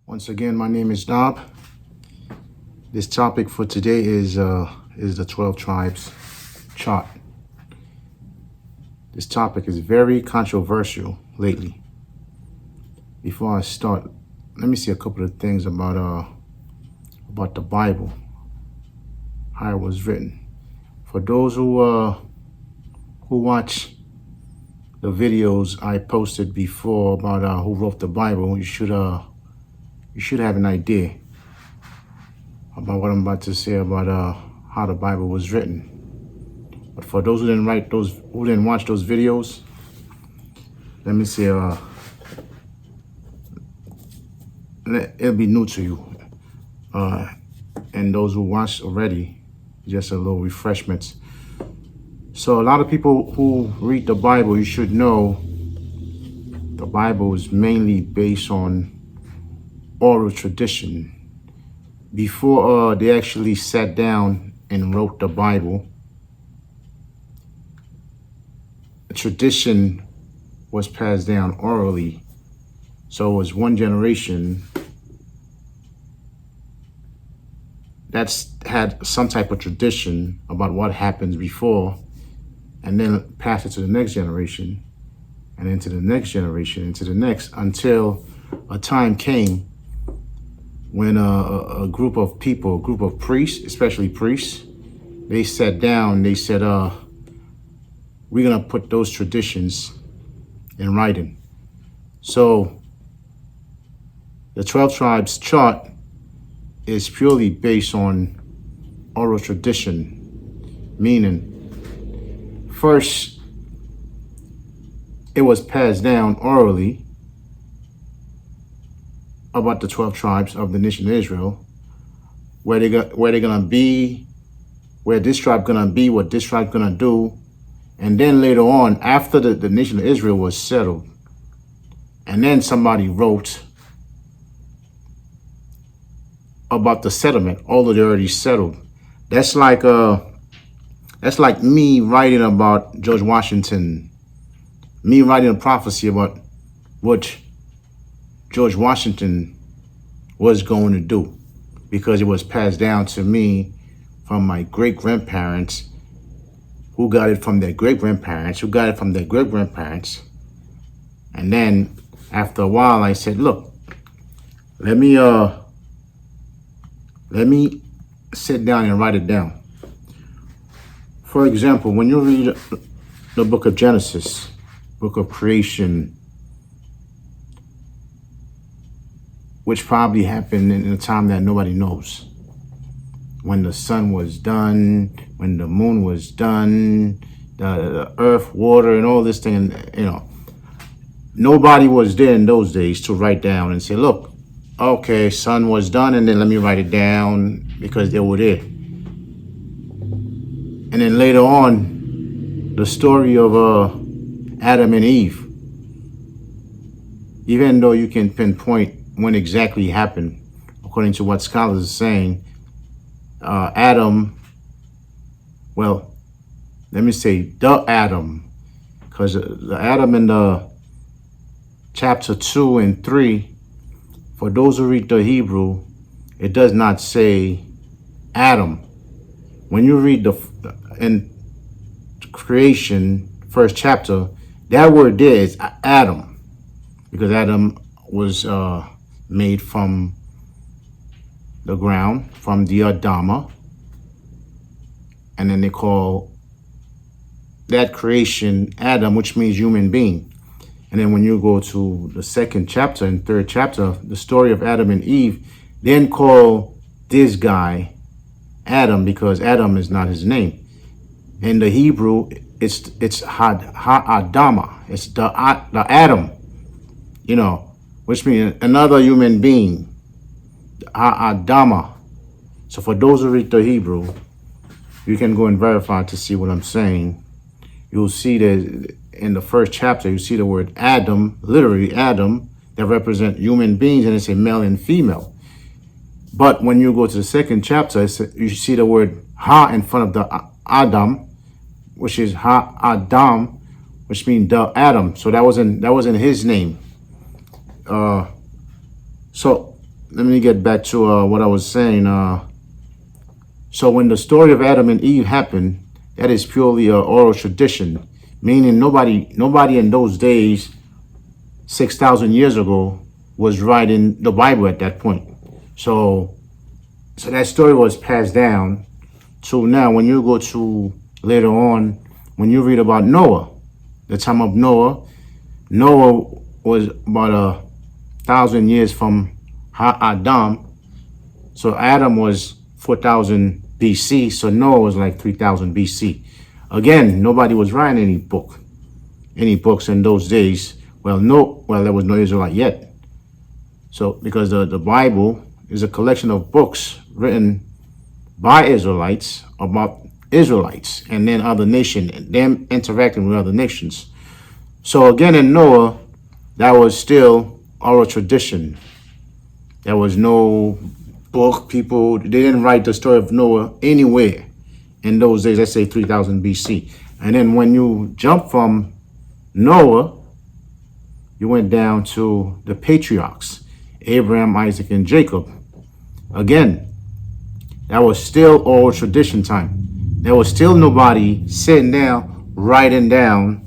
Once again, my name is Dob. This topic for today is the 12 tribes chart. This topic is very controversial lately. Before I start, let me see a couple of things about the Bible, how it was written. For those who watch the videos I posted before about who wrote the Bible, you should have an idea about what I'm about to say about how the Bible was written. But for those who didn't watch those videos, let me say it'll be new to you. And those who watched already, just a little refreshments. So a lot of people who read the Bible, you should know the Bible is mainly based on oral tradition. Before they actually sat down and wrote the Bible, tradition was passed down orally. So it was one generation that's had some type of tradition about what happens before, and then pass it to the next generation, and into the next generation, into the next, until a time came when a group of people, a group of priests, especially priests, they sat down, they said, we're gonna put those traditions in writing. So the 12 tribes chart is purely based on oral tradition, meaning first it was passed down orally about the 12 tribes of the nation of Israel, where they're gonna be, where this tribe gonna be, what this tribe gonna do. And then later on, after the nation of Israel was settled, and then somebody wrote about the settlement, although they already settled. That's like me writing about George Washington, me writing a prophecy about what George Washington was going to do, because it was passed down to me from my great-grandparents, who got it from their great-grandparents, who got it from their great-grandparents. And then after a while, I said, look, let me sit down and write it down. For example, when you read the book of Genesis, book of creation, which probably happened in a time that nobody knows. When the sun was done, when the moon was done, the earth, water, and all this thing, nobody was there in those days to write down and say, look, okay, sun was done, and then let me write it down, because they were there. And then later on, the story of Adam and Eve, even though you can pinpoint when exactly happened, according to what scholars are saying, Adam, well, let me say the Adam, because the Adam in the chapter 2 and 3, for those who read the Hebrew, it does not say Adam. When you read in creation, first chapter, that word there is Adam, because Adam was made from the ground, from the Adama, and then they call that creation Adam, which means human being. And then when you go to the second chapter and third chapter, the story of Adam and Eve, then call this guy Adam, because Adam is not his name. In the Hebrew, it's Ha-Adama, it's the Adam, which means another human being, Ha-Adama. So for those who read the Hebrew, you can go and verify to see what I'm saying. You'll see that in the first chapter, you see the word Adam, literally Adam, that represent human beings, and it's a male and female. But when you go to the second chapter, you see the word Ha in front of the Adam, which is Ha-Adam, which means the Adam. So that wasn't his name. So let me get back to what I was saying. So when the story of Adam and Eve happened, that is purely a oral tradition, meaning nobody in those days, 6,000 years ago, was writing the Bible at that point. So that story was passed down to now. When you go to later on, when you read about Noah, the time of Noah, Noah was about 1,000 years from Adam. So Adam was 4,000 BC. So Noah was like 3,000 BC. Again, nobody was writing any books in those days. Well, there was no Israelite yet. So because the Bible is a collection of books written by Israelites about Israelites and then other nations, them interacting with other nations. So again, in Noah, that was still oral tradition. There was no book. People, they didn't write the story of Noah anywhere in those days. Let's say 3,000 BC. And then when you jump from Noah, you went down to the patriarchs, Abraham, Isaac, and Jacob. Again, that was still oral tradition time. There was still nobody sitting down, writing down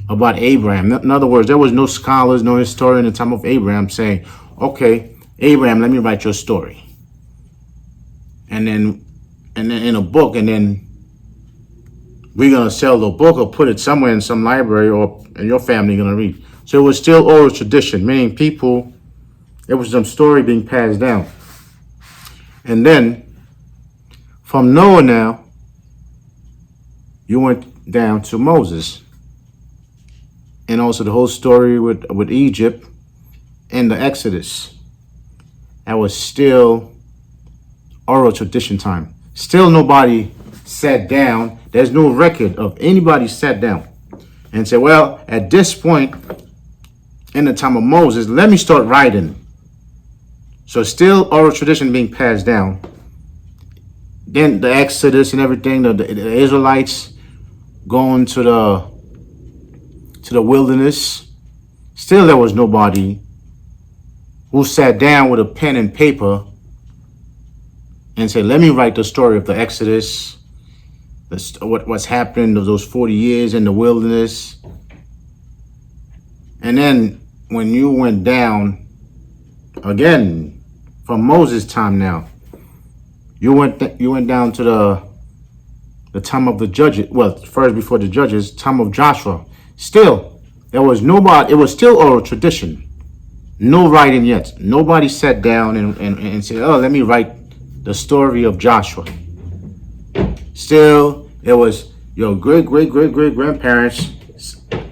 about Abraham. In other words, there was no scholars, no historian in the time of Abraham saying, okay, Abraham, let me write your story. And then in a book, and then we're going to sell the book or put it somewhere in some library, or and your family going to read. So it was still oral tradition, meaning people, it was some story being passed down. And then from Noah now, you went down to Moses. And also the whole story with Egypt and the Exodus. That was still oral tradition time. Still nobody sat down. There's no record of anybody sat down and said, well, at this point in the time of Moses, let me start writing. So still oral tradition being passed down. Then the Exodus and everything, the Israelites going to the wilderness. Still there was nobody who sat down with a pen and paper and said, let me write the story of the Exodus, what's happened of those 40 years in the wilderness. And then when you went down again from Moses' time now, you went down to the time of the judges. Well, first before the judges, time of Joshua. Still, there was nobody. It was still oral tradition. No writing yet. Nobody sat down and said, oh, let me write the story of Joshua. Still, it was your great grandparents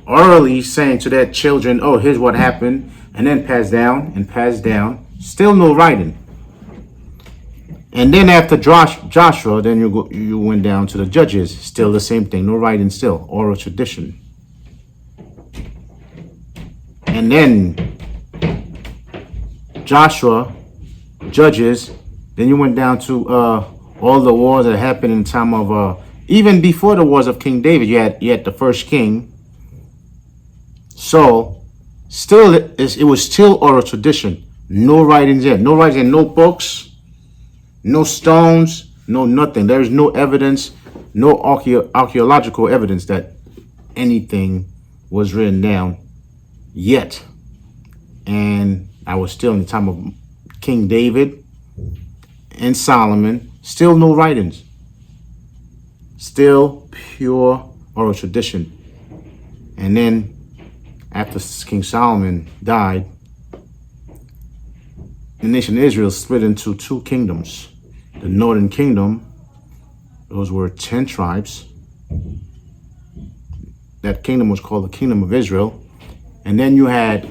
orally saying to their children, oh, here's what happened, and then passed down and passed down. Still no writing. And then after Joshua, then you went down to the judges. Still the same thing. No writing still. Oral tradition. And then Joshua, Judges. Then you went down to all the wars that happened in the time of, even before the wars of King David, you had the first king. So still, it was still oral tradition. No writings yet. No writings, no books. No stones, no nothing. There is no evidence, no archaeological evidence that anything was written down yet. And I was still in the time of King David and Solomon. Still no writings. Still pure oral tradition. And then after King Solomon died, the nation of Israel split into two kingdoms. The northern kingdom, those were 10 tribes. That kingdom was called the Kingdom of Israel. And then you had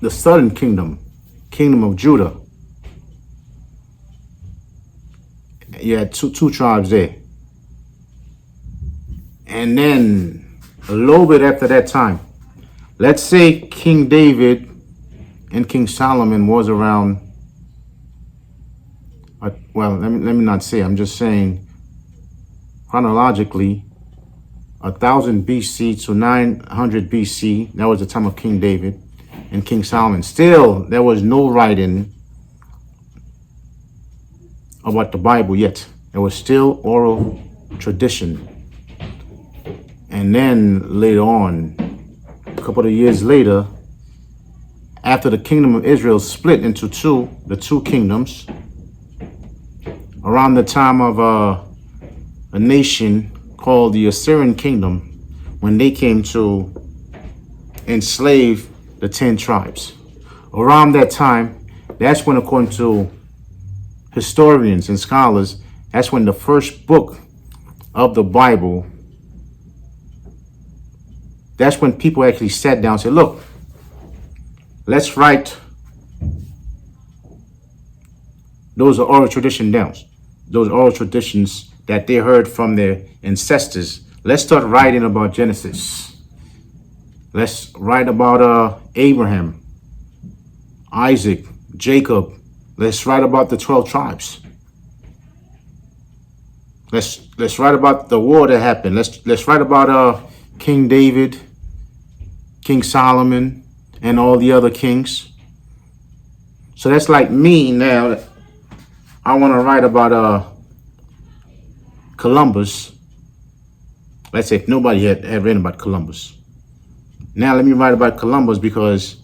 the southern kingdom, Kingdom of Judah. You had two tribes there. And then a little bit after that time, let's say King David and King Solomon was around, well, let me not say, I'm just saying chronologically, 1000 BC to 900 BC, that was the time of King David and King Solomon. Still, there was no writing about the Bible yet. It was still oral tradition. And then later on, a couple of years later, after the kingdom of Israel split into the two kingdoms, around the time of a nation called the Assyrian kingdom, when they came to enslave the 10 tribes. Around that time, that's when, according to historians and scholars, that's when the first book of the Bible, that's when people actually sat down and said, look, let's write those oral tradition down. Those oral traditions that they heard from their ancestors. Let's start writing about Genesis. Let's write about Abraham, Isaac, Jacob. Let's write about the 12 tribes. Let's write about the war that happened. Let's write about King David, King Solomon, and all the other kings. So that's like me now. I want to write about Columbus. Let's say if nobody had written about Columbus. Now let me write about Columbus because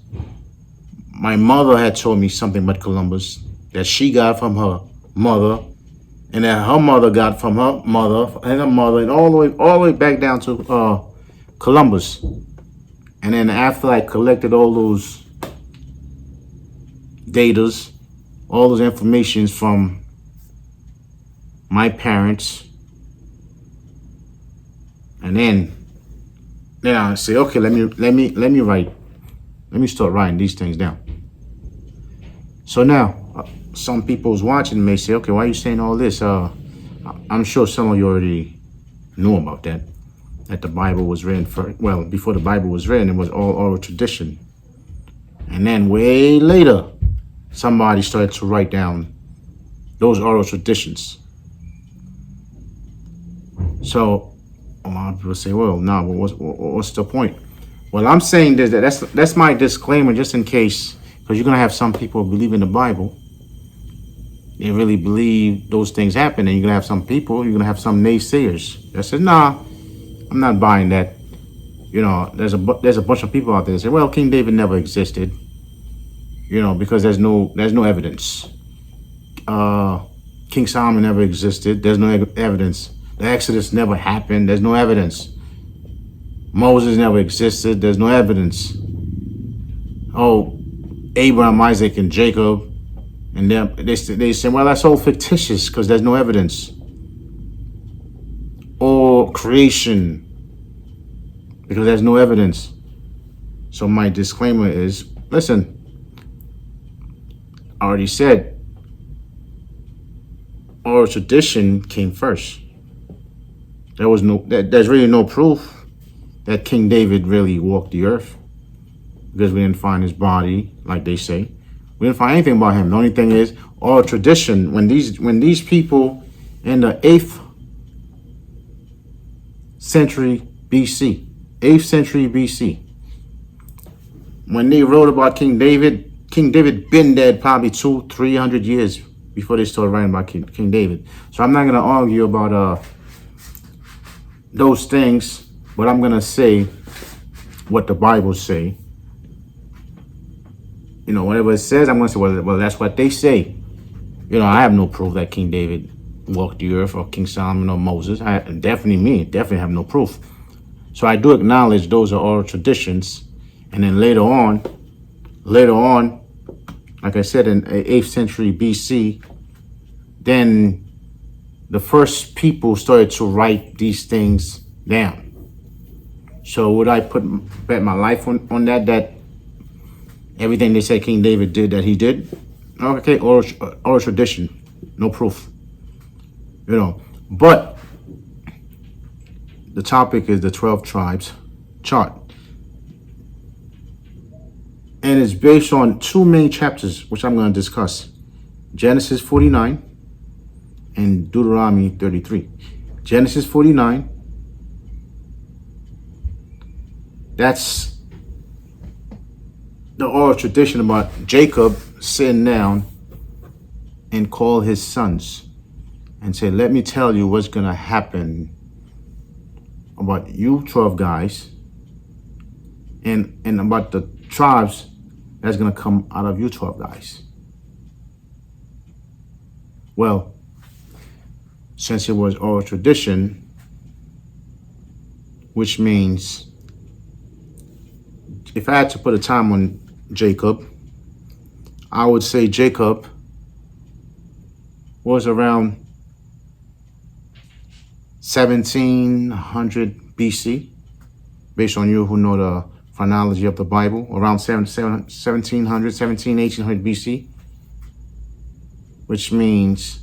my mother had told me something about Columbus that she got from her mother, and that her mother got from her mother, and her mother, and all the way back down to Columbus. And then after I collected all those datas, all those informations from my parents, and then I say, okay, let me start writing these things down. So now, some people's watching may say, okay, why are you saying all this? I'm sure some of you already knew about that the Bible was written before the Bible was written, it was all oral tradition. And then way later, somebody started to write down those oral traditions. So a lot of people say, well, no, what's the point? Well, I'm saying this, that's my disclaimer, just in case, because you're going to have some people who believe in the Bible. They really believe those things happen, and you're going to have some naysayers that say, nah, I'm not buying that. You know, there's a bunch of people out there that say, well, King David never existed, because there's no evidence. King Solomon never existed. There's no evidence. The Exodus never happened. There's no evidence. Moses never existed. There's no evidence. Oh, Abraham, Isaac, and Jacob, and they say, well, that's all fictitious because there's no evidence. Or creation, because there's no evidence. So my disclaimer is, listen, I already said, oral tradition came first. There's really no proof that King David really walked the earth, because we didn't find his body, like they say. We didn't find anything about him. The only thing is oral tradition. When these people in the 8th century BC, when they wrote about King David been dead probably 200-300 years before they started writing about King David. So I'm not going to argue about those things, but I'm going to say what the Bible say. Whatever it says, I'm going to say, well, that's what they say. I have no proof that King David walked the earth, or King Solomon, or Moses. Definitely have no proof. So I do acknowledge those are oral traditions. And then later on, like I said, in 8th century BC, then the first people started to write these things down. So would I bet my life on that everything they say King David did, that he did? Okay, oral tradition, no proof. But the topic is the 12 tribes chart. And it's based on two main chapters, which I'm going to discuss. Genesis 49 and Deuteronomy 33. Genesis 49, that's the oral tradition about Jacob sitting down and call his sons. and say, let me tell you what's going to happen about you 12 guys and about the tribes that's going to come out of you 12 guys. Well, since it was oral tradition, which means if I had to put a time on Jacob, I would say Jacob was around 1700 BC, based on you who know the chronology of the Bible, around 1700, 1800 BC, which means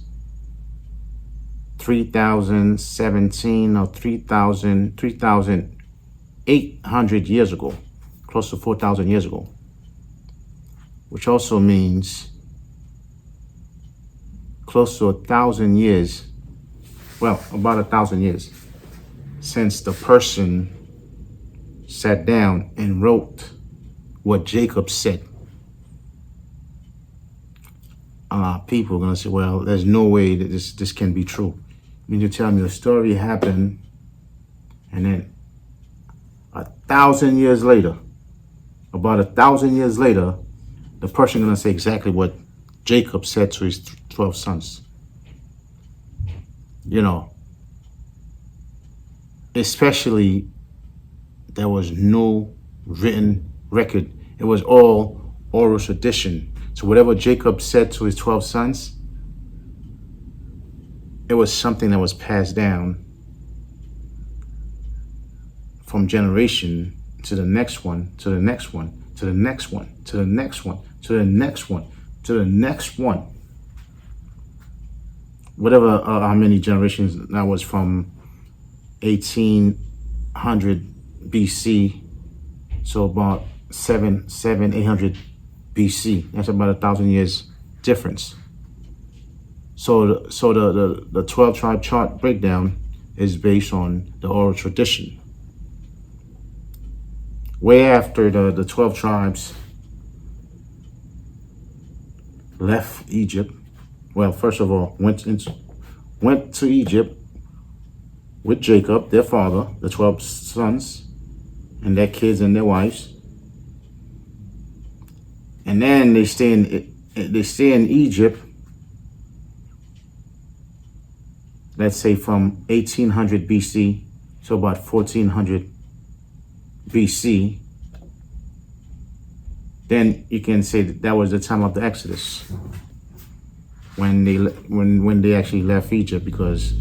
3017 or 3,800 years ago, close to 4,000 years ago, which also means close to 1,000 years, well, about 1,000 years since the person sat down and wrote what Jacob said. People are going to say, well, there's no way that this can be true. You mean to tell me a story happened and then 1,000 years later, about 1,000 years later, the person going to say exactly what Jacob said to his 12 sons? You know, especially there was no written record. It was all oral tradition. So whatever Jacob said to his 12 sons, it was something that was passed down from generation to the next one, to the next one, to the next one, to the next one, to the next one, to the next one. Whatever, how many generations that was, from 1800 BC, so about 800 BC. That's about 1,000 years difference. So the 12 tribe chart breakdown is based on the oral tradition. Way after the 12 tribes left Egypt, well, first of all, went to Egypt with Jacob, their father, the 12 sons, and their kids and their wives. And then they stay in Egypt, let's say from 1800 BC to about 1400 BC. Then you can say that was the time of the Exodus, when they actually left Egypt, because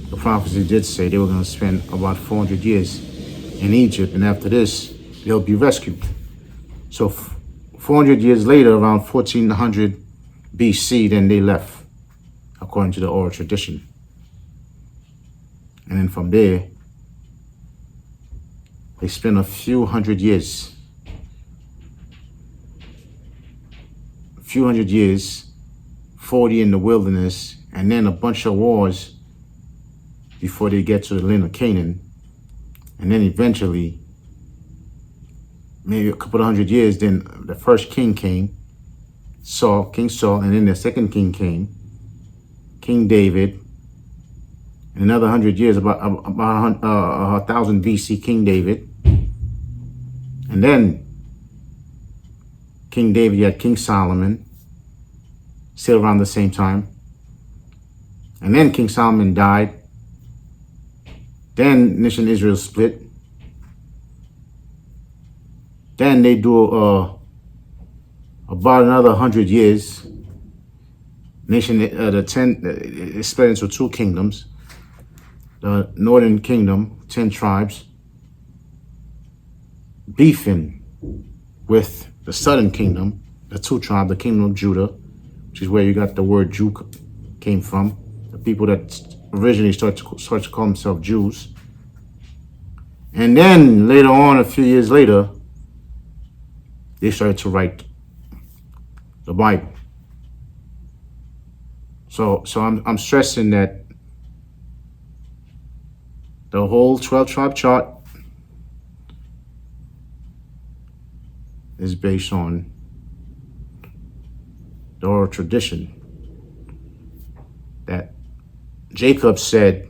the prophecy did say they were going to spend about 400 years in Egypt, and after this they'll be rescued. So 400 years later, around 1400 BC, then they left, according to the oral tradition. And then from there, they spent a few hundred years, 40 in the wilderness, and then a bunch of wars before they get to the land of Canaan. And then eventually, maybe a couple of hundred years, then the first king came, King Saul, and then the second king came, King David. In another 100 years, about 1,000 BC, King David. And then King David, you had King Solomon, still around the same time. And then King Solomon died. Then nation Israel split. Then they do about another 100 years. Nation, it split into two kingdoms. The northern kingdom, 10 tribes, beefing with the southern kingdom, the two tribes, the kingdom of Judah, which is where you got the word Jew came from. The people that originally started to call themselves Jews. And then later on, a few years later, they started to write the Bible. So I'm stressing that the whole 12 tribe chart is based on the oral tradition that Jacob said,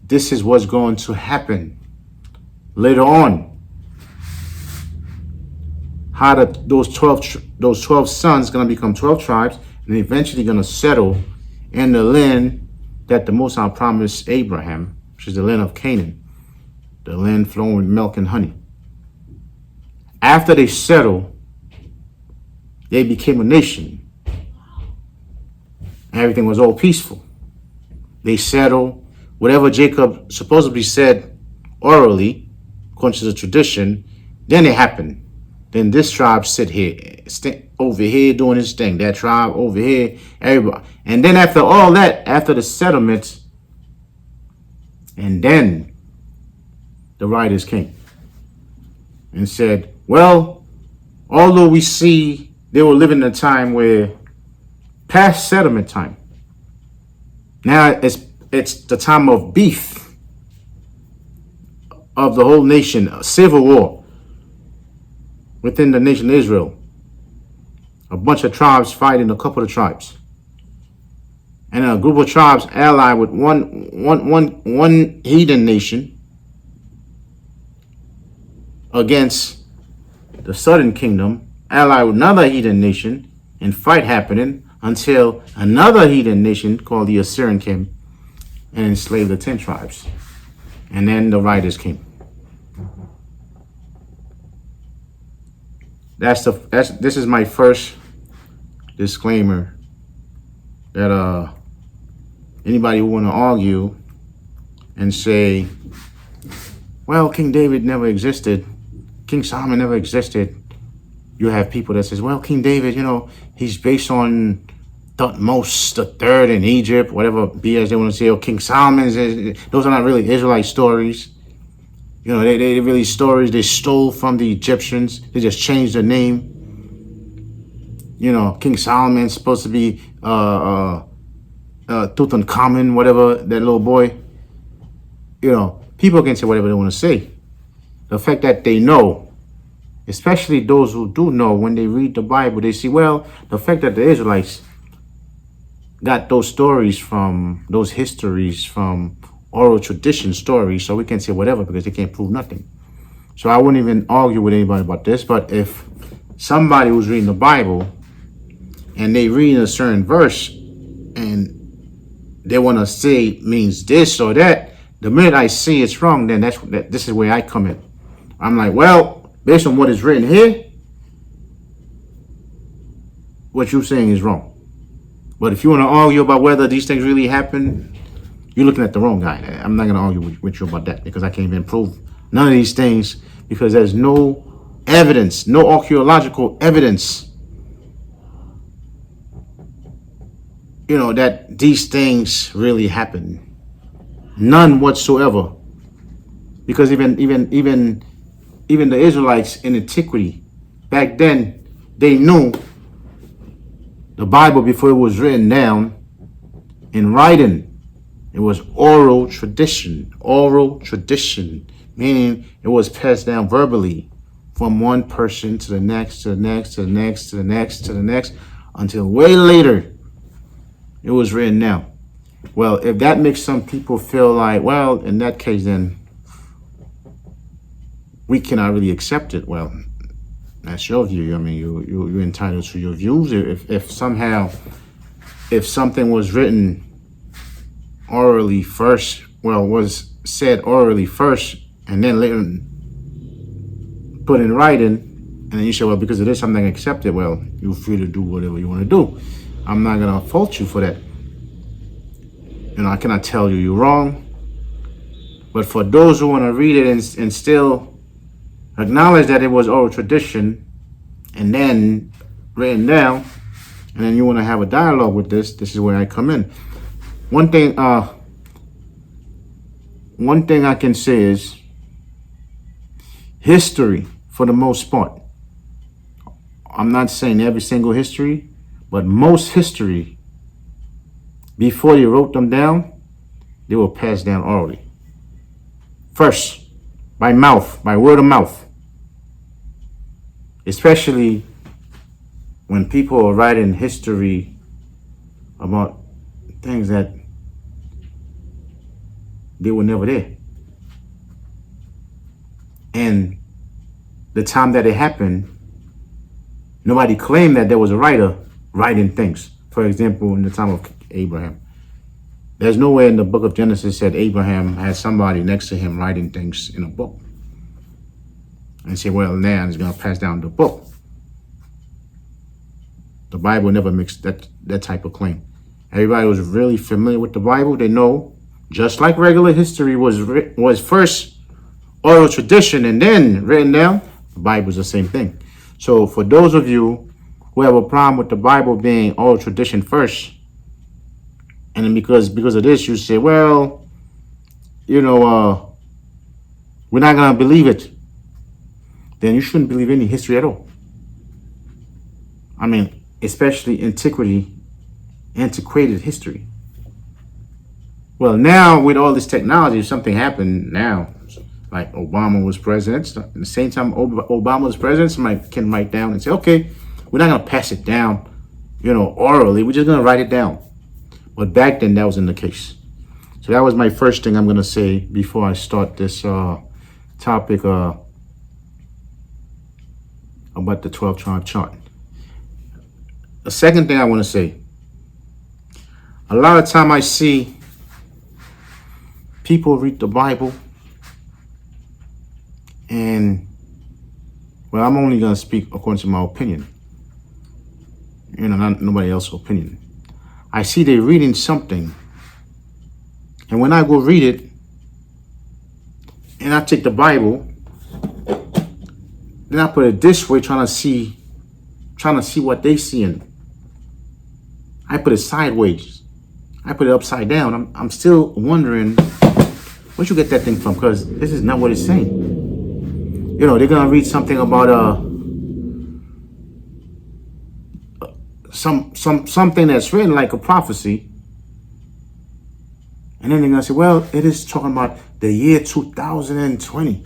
this is what's going to happen later on. How those 12 sons going to become 12 tribes and eventually going to settle in the land that the Most High promised Abraham, which is the land of Canaan, the land flowing with milk and honey. After they settle, they became a nation. Everything was all peaceful. They settled. Whatever Jacob supposedly said orally, according to the tradition, then it happened. Then this tribe sit here, over here doing his thing. That tribe over here, everybody. And then after all that, after the settlements, and then the writers came and said, well, although we see they were living in a time where past settlement time, now it's the time of beef of the whole nation, a civil war within the nation of Israel. A bunch of tribes fighting a couple of tribes. And a group of tribes allied with one heathen nation against the southern kingdom, allied with another heathen nation, and fight happening until another heathen nation called the Assyrian came and enslaved the 10 tribes. And then the writers came. This is my first disclaimer that anybody who want to argue and say, well, King David never existed, King Solomon never existed. You have people that says, well, King David, he's based on Thutmose the third in Egypt, whatever BS they want to say, or King Solomon's. Those are not really Israelite stories. They really stories they stole from the Egyptians. They just changed the name. King Solomon's supposed to be Tutankhamun, whatever, that little boy. People can say whatever they want to say. The fact that they know, especially those who do know, when they read the Bible, they see, well, the fact that the Israelites got those stories from, those histories from oral tradition stories, so we can say whatever because they can't prove nothing. So I wouldn't even argue with anybody about this. But if somebody was reading the Bible and they read a certain verse and they want to say it means this or that, the minute I see it's wrong, then this is where I come in. I'm like, well, based on what is written here, what you're saying is wrong. But if you want to argue about whether these things really happen, you're looking at the wrong guy. I'm not going to argue with you about that because I can't even prove none of these things because there's no evidence, no archaeological evidence, that these things really happen. None whatsoever. Because even the Israelites in antiquity, back then, they knew the Bible before it was written down in writing. It was oral tradition, meaning it was passed down verbally from one person to the next, to the next, to the next, to the next, to the next, until way later it was written down. Well, if that makes some people feel like, well, in that case, then we cannot really accept it. Well, that's your view. I mean, you're entitled to your views. If something was written orally first, was said orally first, and then later put in writing, and then you say, well, because of this, I'm not going to accept it. Well, you're free to do whatever you want to do. I'm not going to fault you for that. I cannot tell you you're wrong. But for those who want to read it and still acknowledge that it was oral tradition and then written down, and then you want to have a dialogue with this is where I come in. One thing I can say is history, for the most part. I'm not saying every single history, but most history, before they wrote them down, they were passed down orally. First, by mouth, by word of mouth. Especially when people are writing history about things that They were never there. And the time that it happened, nobody claimed that there was a writer writing things. For example, in the time of Abraham, there's nowhere in the book of Genesis that Abraham had somebody next to him writing things in a book and say, well, now he's going to pass down the book. The Bible never makes that type of claim. Everybody was really familiar with the Bible. They know, just like regular history was first oral tradition and then written down, the Bible is the same thing. So for those of you who have a problem with the Bible being oral tradition first, and then because of this, you say, well, we're not going to believe it, then you shouldn't believe any history at all. I mean, especially antiquated history. Well, now with all this technology, if something happened now, like Obama was president, at the same time Obama was president, somebody can write down and say, okay, we're not going to pass it down, orally. We're just going to write it down. But back then, that wasn't the case. So that was my first thing I'm going to say before I start this topic about the 12-tribe chart. The second thing I want to say, a lot of time I see people read the Bible and, well, I'm only going to speak according to my opinion, not nobody else's opinion. I see they reading something, and when I go read it, and I take the Bible, then I put it this way, trying to see what they seeing. I put it sideways. I put it upside down. I'm still wondering where'd you get that thing from, because this is not what it's saying. They're gonna read something about something that's written like a prophecy, and then they're gonna say, well, it is talking about the year 2020,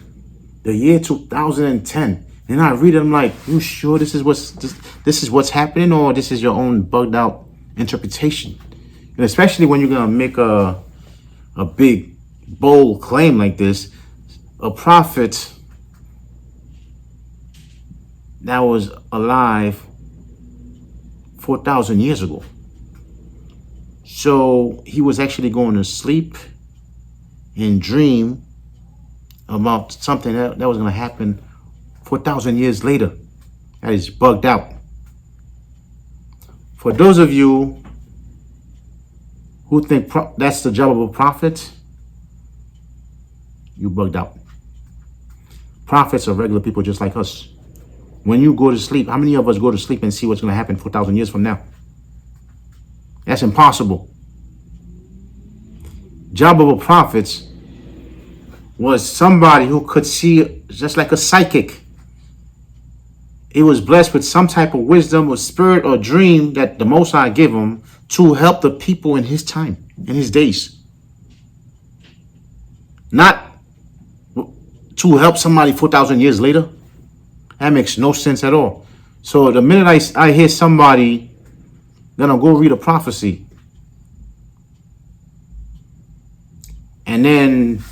the year 2010. And I read it, I'm like, you sure this is what's happening, or this is your own bugged out interpretation? And especially when you're gonna make a big, bold claim like this, a prophet that was alive 4,000 years ago. So he was actually going to sleep and dream about something that was going to happen 4,000 years later. That is bugged out. For those of you who think that's the job of a prophet, you bugged out. Prophets are regular people just like us. When you go to sleep, how many of us go to sleep and see what's going to happen 4,000 years from now? That's impossible. Job of a prophet was somebody who could see, just like a psychic. He was blessed with some type of wisdom or spirit or dream that the Most High gave him to help the people in his time, in his days. Not to help somebody 4,000 years later. That makes no sense at all. So the minute I hear somebody gonna go read a prophecy, and then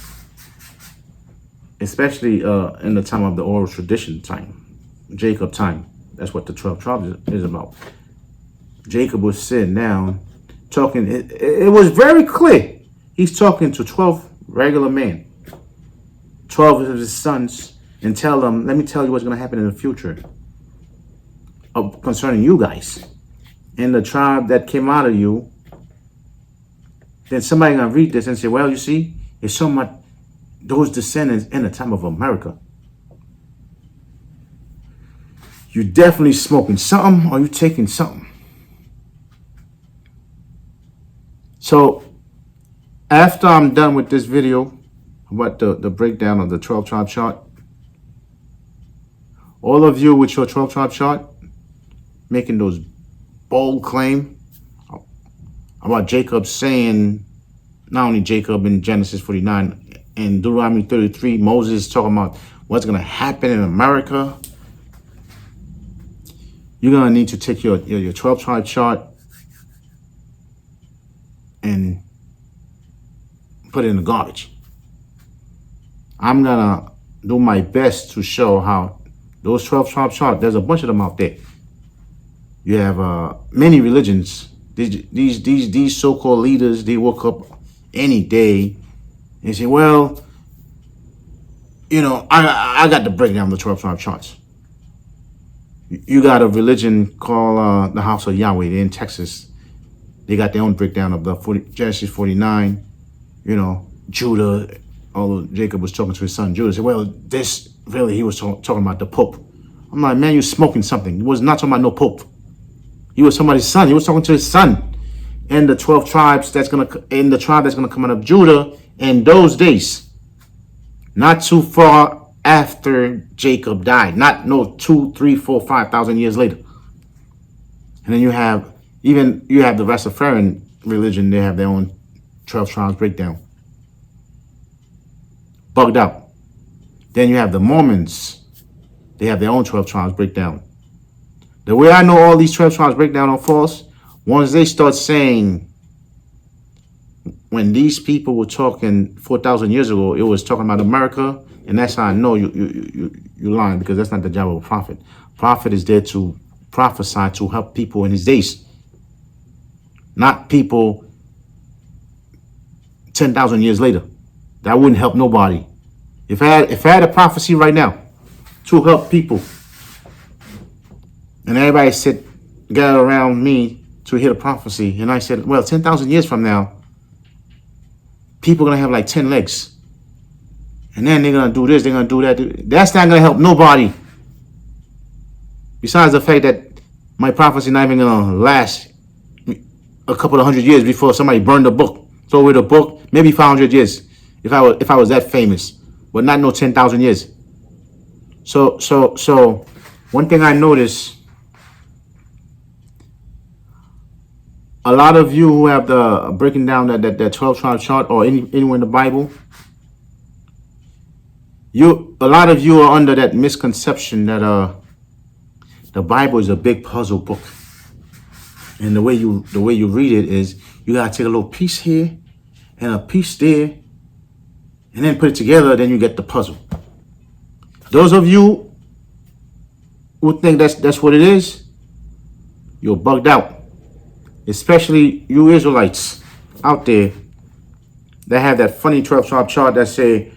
especially in the time of the oral tradition time, Jacob time, that's what the 12 tribes is about. Jacob was sitting down talking. It was very clear. He's talking to 12 regular men, 12 of his sons, and tell them, let me tell you what's going to happen in the future concerning you guys and the tribe that came out of you. Then somebody going to read this and say, well, you see, it's somewhat those descendants in the time of America. You definitely smoking something, or you taking something. So after I'm done with this video about the breakdown of the 12 tribe chart, all of you with your 12 tribe chart making those bold claim about Jacob saying, not only Jacob in Genesis 49 and Deuteronomy 33, Moses talking about what's going to happen in America. You're going to need to take your 12 tribe chart and put it in the garbage. I'm gonna do my best to show how those 12 tribe chart. There's a bunch of them out there. You have many religions. These so-called leaders, they woke up any day and say, well, I got to break down the 12 tribe charts. You got a religion called the House of Yahweh. They're in Texas. They got their own breakdown of the Genesis 49. Judah, although Jacob was talking to his son Judah, said, well, this really, he was talking about the Pope. I'm like, man, you're smoking something. He was not talking about no Pope. He was somebody's son. He was talking to his son. And the 12 tribes in the tribe that's gonna come out of Judah in those days. Not too far after Jacob died. Not no 2, 3, 4, 5,000 years later. And then you have the Rastafarian religion. They have their own 12 tribes breakdown. Bugged out. Then you have the Mormons. They have their own 12 tribes breakdown. The way I know all these 12 tribes breakdown are false, once they start saying, when these people were talking 4,000 years ago, it was talking about America, and that's how I know you're lying, because that's not the job of a prophet. Prophet is there to prophesy, to help people in his days, not people 10,000 years later. That wouldn't help nobody. If I had a prophecy right now to help people, and everybody gather around me to hear the prophecy, and I said, well, 10,000 years from now, people are going to have like 10 legs. And then they're going to do this, they're going to do that. That's not going to help nobody. Besides the fact that my prophecy not even going to last a couple of hundred years before somebody burned the book. Throw away the book, maybe 500 years if I was that famous, but not no 10,000 years. So one thing I noticed, a lot of you who have the breaking down that 12 tribe chart, or anywhere in the Bible, a lot of you are under that misconception that the Bible is a big puzzle book, and the way you read it is you gotta take a little piece here and a piece there, and then put it together. Then you get the puzzle. Those of you who think that's what it is, you're bugged out. Especially you Israelites out there that have that funny 12 tribe chart that say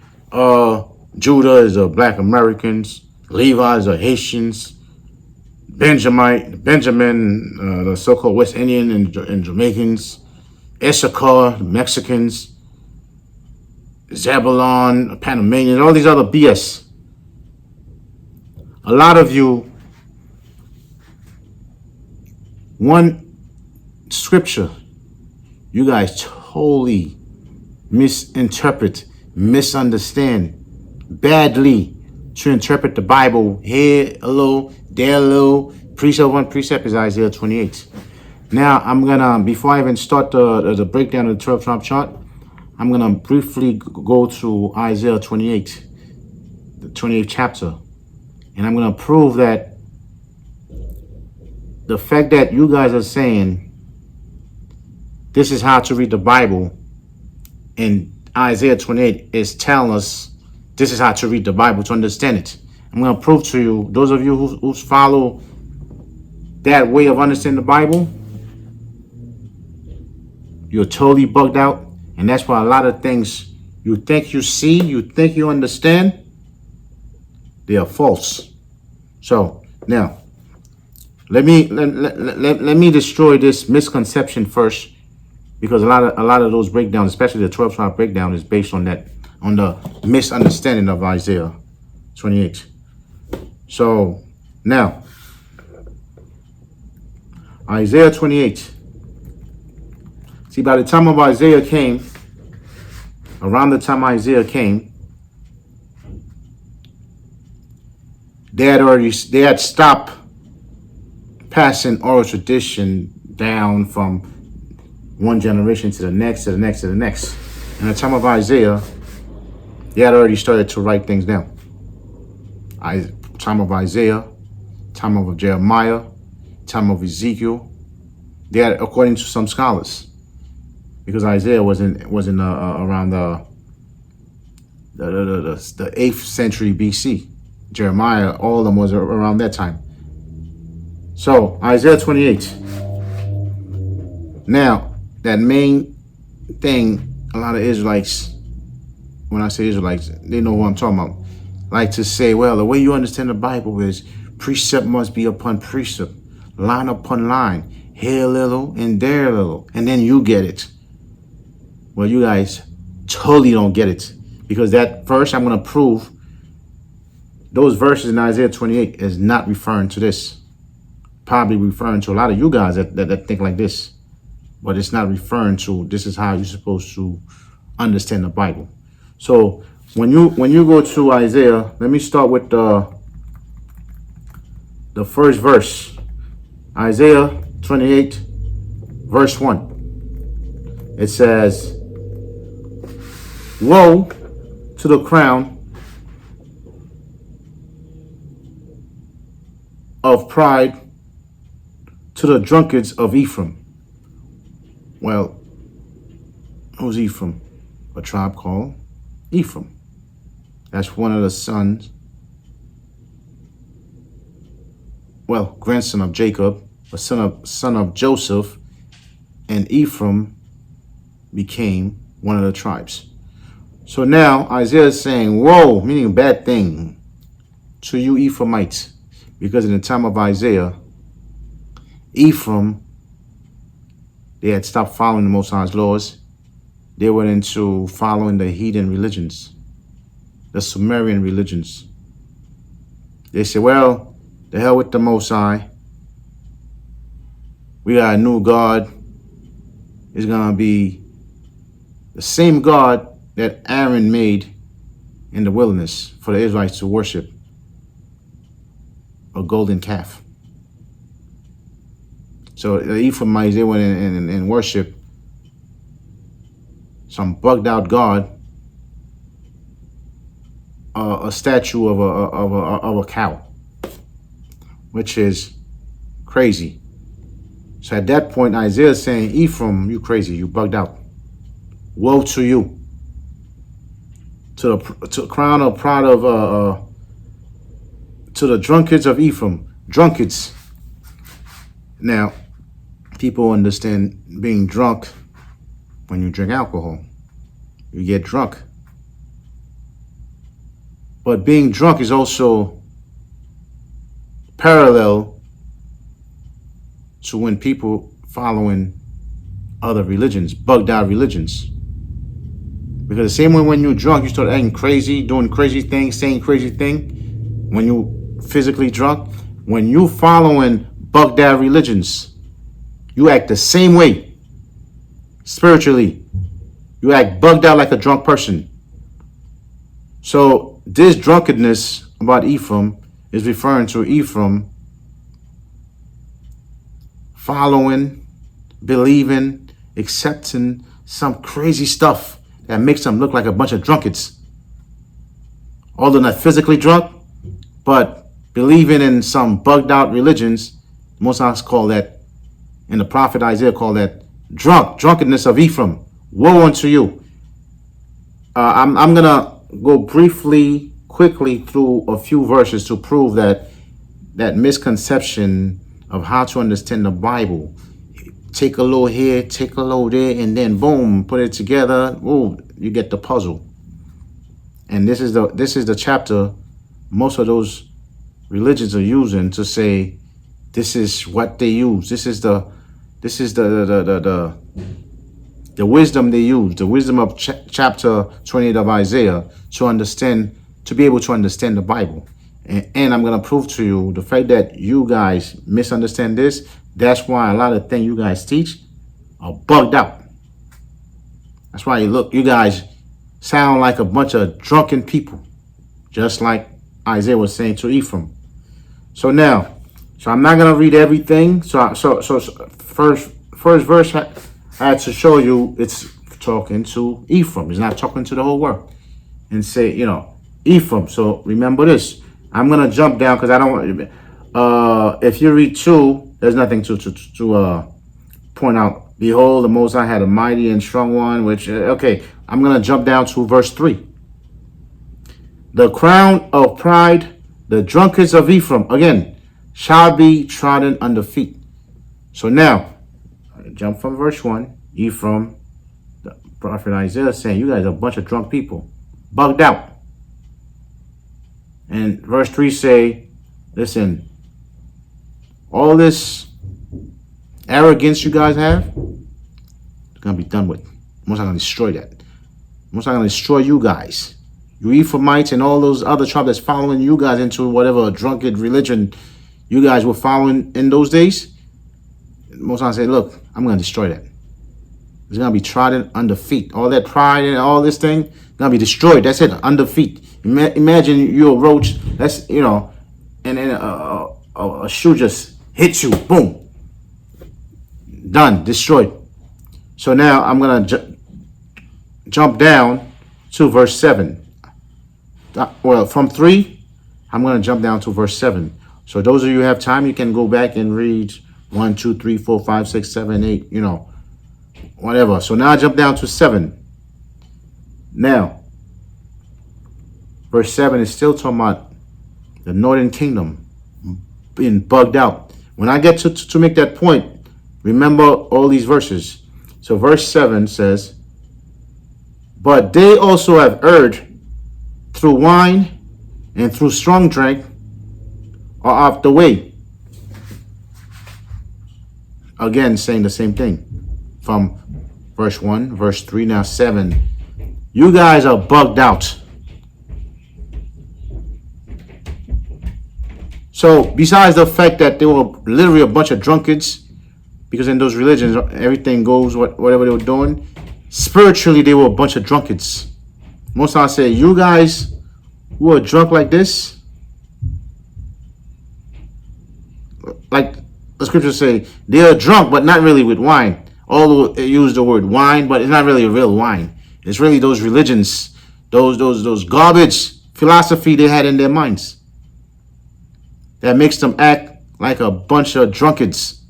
Judah is black Americans, Levi's are Haitians, Benjamin, the so-called West Indian and Jamaicans, Issachar, Mexicans, Zebulon, Panamanians, all these other BS. A lot of you, one scripture, you guys totally misinterpret, misunderstand, badly to interpret the Bible. Here a little, there a little. Precept one precept is Isaiah 28. Now I'm gonna, before I even start the breakdown of the 12 tribe chart, I'm gonna briefly go to Isaiah 28, the 28th chapter, and I'm gonna prove that the fact that you guys are saying this is how to read the Bible, and Isaiah 28 is telling us this is how to read the Bible to understand it. I'm going to prove to you, those of you who follow that way of understanding the Bible, you're totally bugged out. And that's why a lot of things you think you see, you think you understand, they are false. So now, let me destroy this misconception first, because a lot of those breakdowns, especially the 12 tribe breakdown, is based on the misunderstanding of Isaiah 28. So now, Isaiah 28. See, by the time of Isaiah came, around the time Isaiah came, they had stopped passing oral tradition down from one generation to the next, to the next, to the next. In the time of Isaiah, they had already started to write things down. Time of Isaiah, time of Jeremiah, time of Ezekiel. They had, according to some scholars, because Isaiah wasn't around the 8th century BC. Jeremiah, all of them was around that time. So Isaiah 28. Now, that main thing, a lot of Israelites, when I say Israelites, they know what I'm talking about, like to say, well, the way you understand the Bible is precept must be upon precept, line upon line, here a little and there a little, and then you get it. Well, you guys totally don't get it, because that verse I'm going to prove, those verses in Isaiah 28 is not referring to this. Probably referring to a lot of you guys that think like this, but it's not referring to this is how you're supposed to understand the Bible. So when you go to Isaiah, let me start with the first verse. Isaiah 28, verse 1. It says, woe to the crown of pride, to the drunkards of Ephraim. Well, who's Ephraim? A tribe called Ephraim. That's one of the sons, well, grandson of Jacob, a son of Joseph, and Ephraim became one of the tribes. So now Isaiah is saying, woe, meaning bad thing, to you Ephraimites, because in the time of Isaiah, Ephraim, they had stopped following the Most High's laws. They went into following the heathen religions, the Sumerian religions. They said, well, the hell with the Most High. We got a new God. It's going to be the same God that Aaron made in the wilderness for the Israelites to worship, a golden calf. So the Ephraimites, they went in and worshiped some bugged out God, a statue of a cow, which is crazy. So at that point, Isaiah is saying, Ephraim, you crazy, you bugged out. Woe to you. To the crown of pride of to the drunkards of Ephraim, drunkards. Now, people understand being drunk when you drink alcohol. You get drunk. But being drunk is also parallel to when people following other religions, bugged out religions. Because the same way when you're drunk, you start acting crazy, doing crazy things, saying crazy things. When you physically drunk, when you following bugged out religions, you act the same way. Spiritually, you act bugged out like a drunk person. So this drunkenness about Ephraim is referring to Ephraim following, believing, accepting some crazy stuff that makes them look like a bunch of drunkards. Although not physically drunk, but believing in some bugged out religions. Most of us call that, and the prophet Isaiah called that drunkenness of Ephraim. Woe unto you. I'm gonna go quickly through a few verses to prove that misconception of how to understand the Bible. Take a little here, take a little there, and then boom, put it together. Oh, you get the puzzle. And this is the chapter most of those religions are using to say this is what they use. This is the wisdom they use, the wisdom of chapter 28 of Isaiah to be able to understand the Bible. And I'm going to prove to you the fact that you guys misunderstand this. That's why a lot of things you guys teach are bugged out. That's why you guys sound like a bunch of drunken people, just like Isaiah was saying to Ephraim. So I'm not going to read everything. So first verse I had to show you it's talking to Ephraim. It's not talking to the whole world. And say, Ephraim. So remember this. I'm going to jump down because I don't want if you read 2, there's nothing to point out. Behold, the Most High had a mighty and strong one, which, okay, I'm going to jump down to verse 3. The crown of pride, the drunkards of Ephraim, again, shall be trodden under feet. So now, jump from verse 1. Ephraim, the prophet Isaiah saying, you guys are a bunch of drunk people, bugged out. And verse 3 say, listen, all this arrogance you guys have, it's going to be done with. Most I'm going to destroy that. Most I'm going to destroy you guys. You Ephraimites and all those other tribes that's following you guys into whatever drunkard religion you guys were following in those days. Most I say, look, I'm going to destroy that. It's going to be trodden under feet. All that pride and all this thing, going to be destroyed. That's it, under feet. Imagine you're a roach. That's, you know, and then a shoe just hits you. Boom. Done. Destroyed. So now I'm going to jump down to verse 7. Well, from 3, I'm going to jump down to verse 7. So those of you who have time, you can go back and read 1, 2, 3, 4, 5, 6, 7, 8, you know, whatever. So now I jump down to 7. Now, verse 7 is still talking about the northern kingdom being bugged out. When I get to make that point, remember all these verses. So verse 7 says, but they also have erred through wine and through strong drink are off the way. Again, saying the same thing from verse 1, verse 3, now 7. You guys are bugged out. So besides the fact that they were literally a bunch of drunkards, because in those religions, everything goes whatever they were doing, spiritually, they were a bunch of drunkards. Most I say, you guys who are drunk like this, like the scriptures say, they are drunk, but not really with wine. Although it used the word wine, but it's not really a real wine. It's really those religions, those garbage philosophy they had in their minds that makes them act like a bunch of drunkards.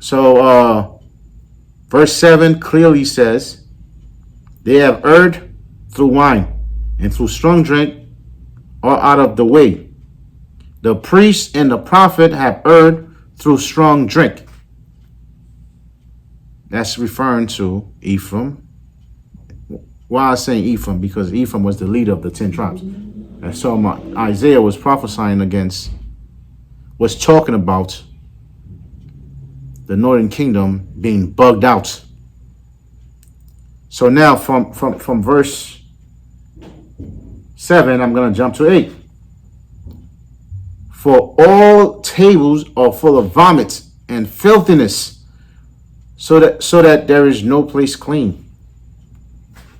So verse 7 clearly says, they have erred through wine and through strong drink are out of the way. The priest and the prophet have erred through strong drink. That's referring to Ephraim. Why I say Ephraim? Because Ephraim was the leader of the 10 tribes. And so Isaiah was prophesying against, was talking about the northern kingdom being bugged out. So now from verse 7, I'm going to jump to 8. For all tables are full of vomit and filthiness, so that there is no place clean.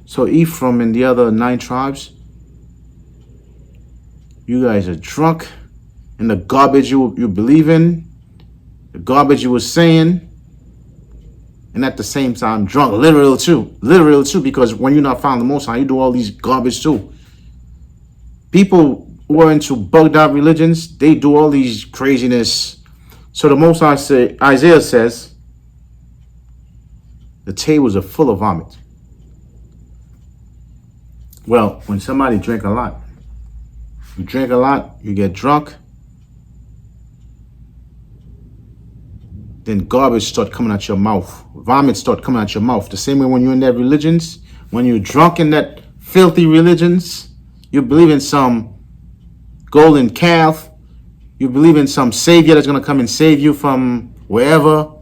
So Ephraim and the other 9 tribes, you guys are drunk in the garbage you believe in, the garbage you were saying, and at the same time drunk, literal too, because when you're not following the Most High, you do all these garbage too. People who are into bugged out religions, they do all these craziness. So the Most High say, Isaiah says, the tables are full of vomit. Well, when somebody drink a lot, you drink a lot, you get drunk, then garbage start coming out your mouth. Vomit start coming out your mouth. The same way when you're in that religions, when you're drunk in that filthy religions, you believe in some golden calf, you believe in some savior that's going to come and save you from wherever.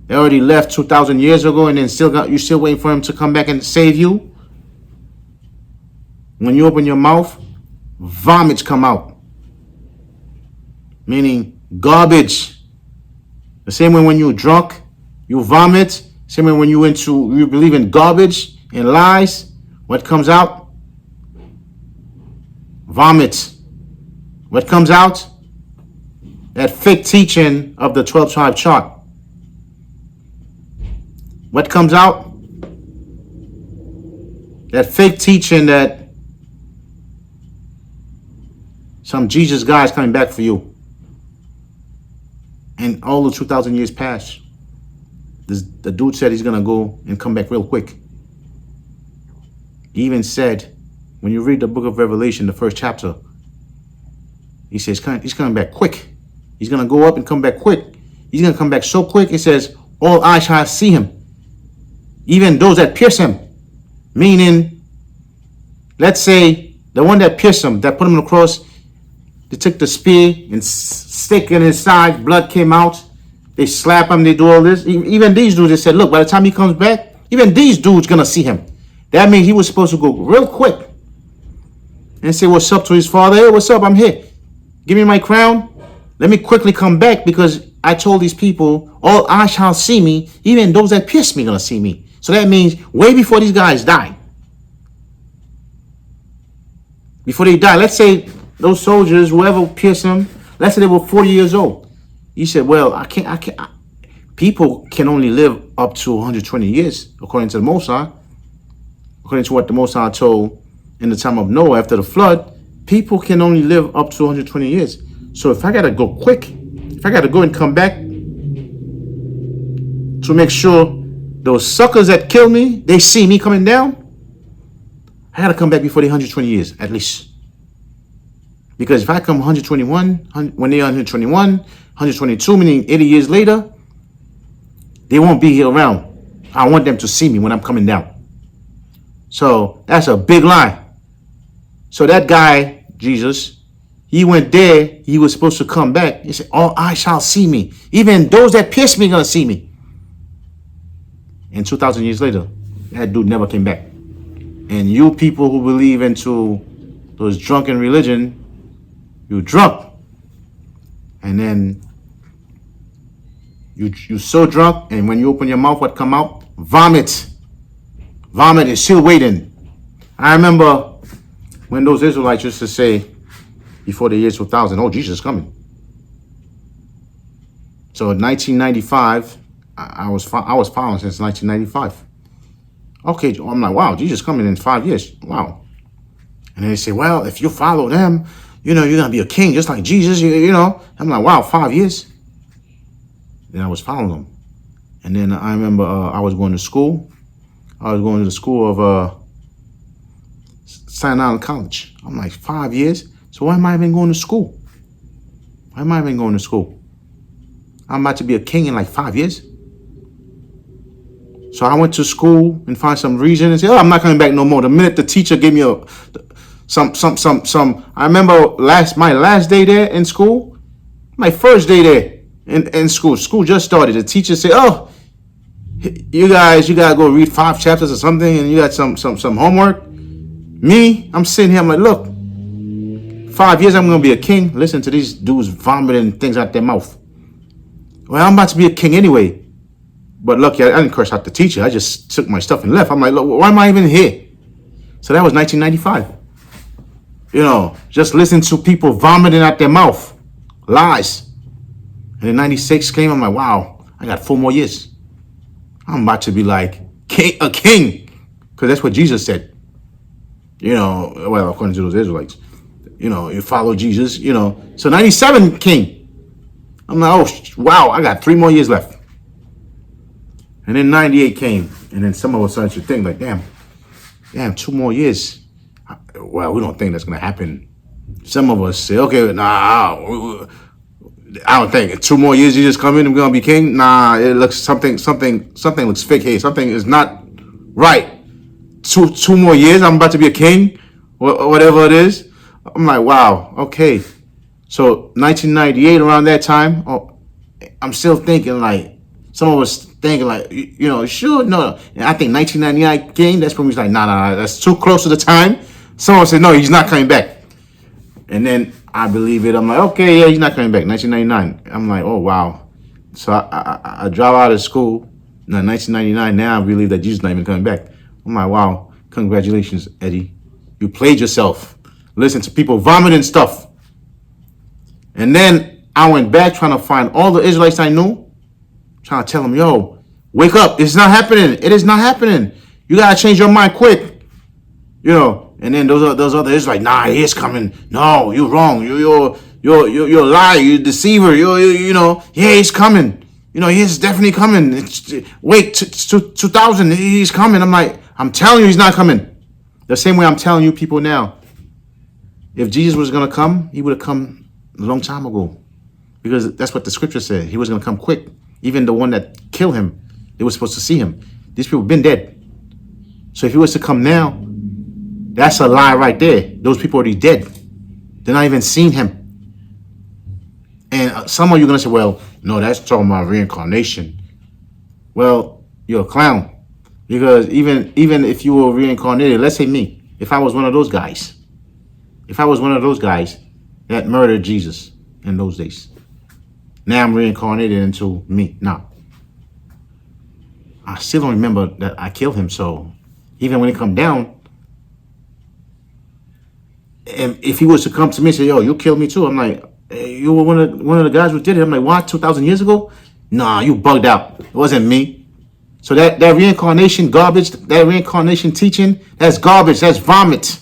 They already left 2,000 years ago, and then you're still waiting for him to come back and save you. When you open your mouth, vomits come out. Meaning garbage. The same way when you're drunk, you vomit. Same way when you believe in garbage and lies, what comes out? Vomit. What comes out? That fake teaching of the 12 tribe chart. What comes out? That fake teaching that some Jesus guy is coming back for you. And all the 2,000 years passed. The dude said he's going to go and come back real quick. He even said, when you read the book of Revelation, the first chapter, he says he's coming back quick. He's going to go up and come back quick. He's going to come back so quick, it says, all eyes shall see him, even those that pierce him. Meaning, let's say the one that pierced him, that put him on the cross, they took the spear and stick in his side, blood came out. They slap him, they do all this. Even these dudes, they said, look, by the time he comes back, even these dudes going to see him. That means he was supposed to go real quick and say what's up to his father. Hey, what's up? I'm here. Give me my crown. Let me quickly come back because I told these people, all eyes shall see me. Even those that pierce me going to see me. So that means way before these guys die. Before they die, let's say those soldiers, whoever pierced them, let's say they were 40 years old. You said, well, I can't. People can only live up to 120 years, according to the Most High. According to what the Most High told in the time of Noah after the flood, people can only live up to 120 years. So if I got to go quick, if I got to go and come back to make sure those suckers that kill me, they see me coming down, I got to come back before they 120 years, at least. Because if I come 121, when they're 121, 122, meaning 80 years later, they won't be here around. I want them to see me when I'm coming down. So that's a big lie. So that guy, Jesus, he went there. He was supposed to come back. He said, all eyes shall see me. Even those that pierce me going to see me. And 2,000 years later, that dude never came back. And you people who believe into those drunken religion, you drunk. And then you so drunk, and when you open your mouth, what come out? Vomit. Vomit is still waiting. I remember when those Israelites used to say before the year 2000, oh, Jesus is coming. So in 1995, I was following since 1995. Okay, I'm like, wow, Jesus is coming in 5 years. Wow. And then they say, well, if you follow them, you're going to be a king just like Jesus, I'm like, wow, 5 years. Then I was following them. And then I remember I was going to school. I was going to the school of Staten Island College. I'm like, 5 years? So why am I even going to school? Why am I even going to school? I'm about to be a king in like 5 years. So I went to school and find some reason and say, oh, I'm not coming back no more. The minute the teacher gave me I remember my last day there in school, my first day there in school. School just started. The teacher said, oh, you gotta go read 5 chapters or something, and you got some homework. Me, I'm sitting here, I'm like, look, 5 years I'm gonna be a king. Listen to these dudes vomiting things out their mouth. Well, I'm about to be a king anyway. But lucky, I didn't curse out the teacher. I just took my stuff and left. I'm like, look, why am I even here? So that was 1995. Just listen to people vomiting out their mouth. Lies. And then 96 came, I'm like, wow, I got 4 more years. I'm about to be like a king. Because that's what Jesus said. Well, according to those Israelites. You follow Jesus, So 97 came. I'm like, oh, wow, I got 3 more years left. And then 98 came. And then some of us started to think like, damn, 2 more years. Well, we don't think that's going to happen. Some of us say, okay, nah, I don't think 2 more years you just come in and we're going to be king. Nah, it looks something looks fake here. Something is not right. Two more years, I'm about to be a king, whatever it is. I'm like, wow, okay. So 1998, around that time, I'm still thinking like, some of us thinking like, sure, no. And I think 1999 came, that's when we was like, nah, that's too close to the time. Someone said, no, he's not coming back. And then I believe it. I'm like, okay, yeah, he's not coming back. 1999. I'm like, oh, wow. So I drop out of school. Now, 1999, now I believe that Jesus is not even coming back. I'm like, wow, congratulations, Eddie. You played yourself. Listen to people vomiting stuff. And then I went back trying to find all the Israelites I knew. Trying to tell them, yo, wake up. It's not happening. It is not happening. You got to change your mind quick. And then those other Israelites, nah, he is coming. No, you're wrong. You're a liar. You're a deceiver. Yeah, he's coming. He is definitely coming. Wait, 2000, he's coming. I'm like, I'm telling you, he's not coming. The same way I'm telling you people now, if Jesus was going to come, he would have come a long time ago. Because that's what the scripture said. He was going to come quick. Even the one that killed him, they were supposed to see him. These people have been dead. So if he was to come now, that's a lie right there. Those people are already dead. They're not even seeing him. And some of you are going to say, well, no, that's talking about reincarnation. Well, you're a clown. Because even if you were reincarnated, let's say me, if I was one of those guys, that murdered Jesus in those days, now I'm reincarnated into me. Now, I still don't remember that I killed him. So even when he come down, and if he was to come to me and say, yo, you killed me too, I'm like, hey, you were one of the guys who did it. I'm like, what, 2,000 years ago? Nah, you bugged out. It wasn't me. So that reincarnation garbage, that reincarnation teaching, that's garbage. That's vomit.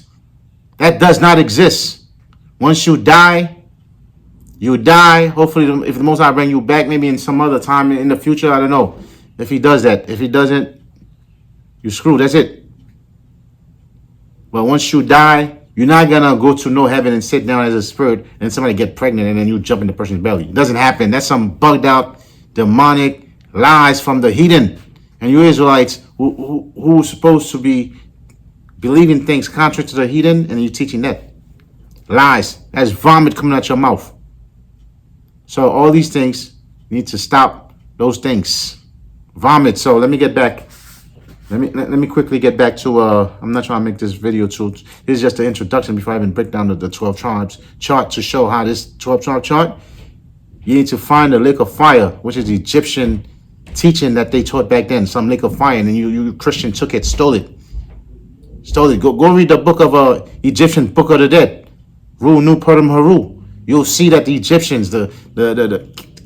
That does not exist. Once you die, you die. Hopefully, if the Most High bring you back, maybe in some other time in the future, I don't know. If he does that. If he doesn't, you screw. That's it. But once you die, you're not going to go to no heaven and sit down as a spirit and somebody get pregnant and then you jump in the person's belly. It doesn't happen. That's some bugged out, demonic lies from the heathen. And you Israelites who are supposed to be believing things contrary to the heathen, and you're teaching that. Lies. That's vomit coming out your mouth. So all these things, you need to stop those things. Vomit. So let me get back. Let me quickly get back to, I'm not trying to make this video too. This is just the introduction before I even break down the 12 tribes chart to show how this 12 tribe chart, you need to find the lake of fire, which is the Egyptian teaching that they taught back then, some lake of fire, and then you Christian took it, stole it. Go read the book of Egyptian Book of the Dead, Ru Nu Purim Haru. You'll see that the Egyptians, the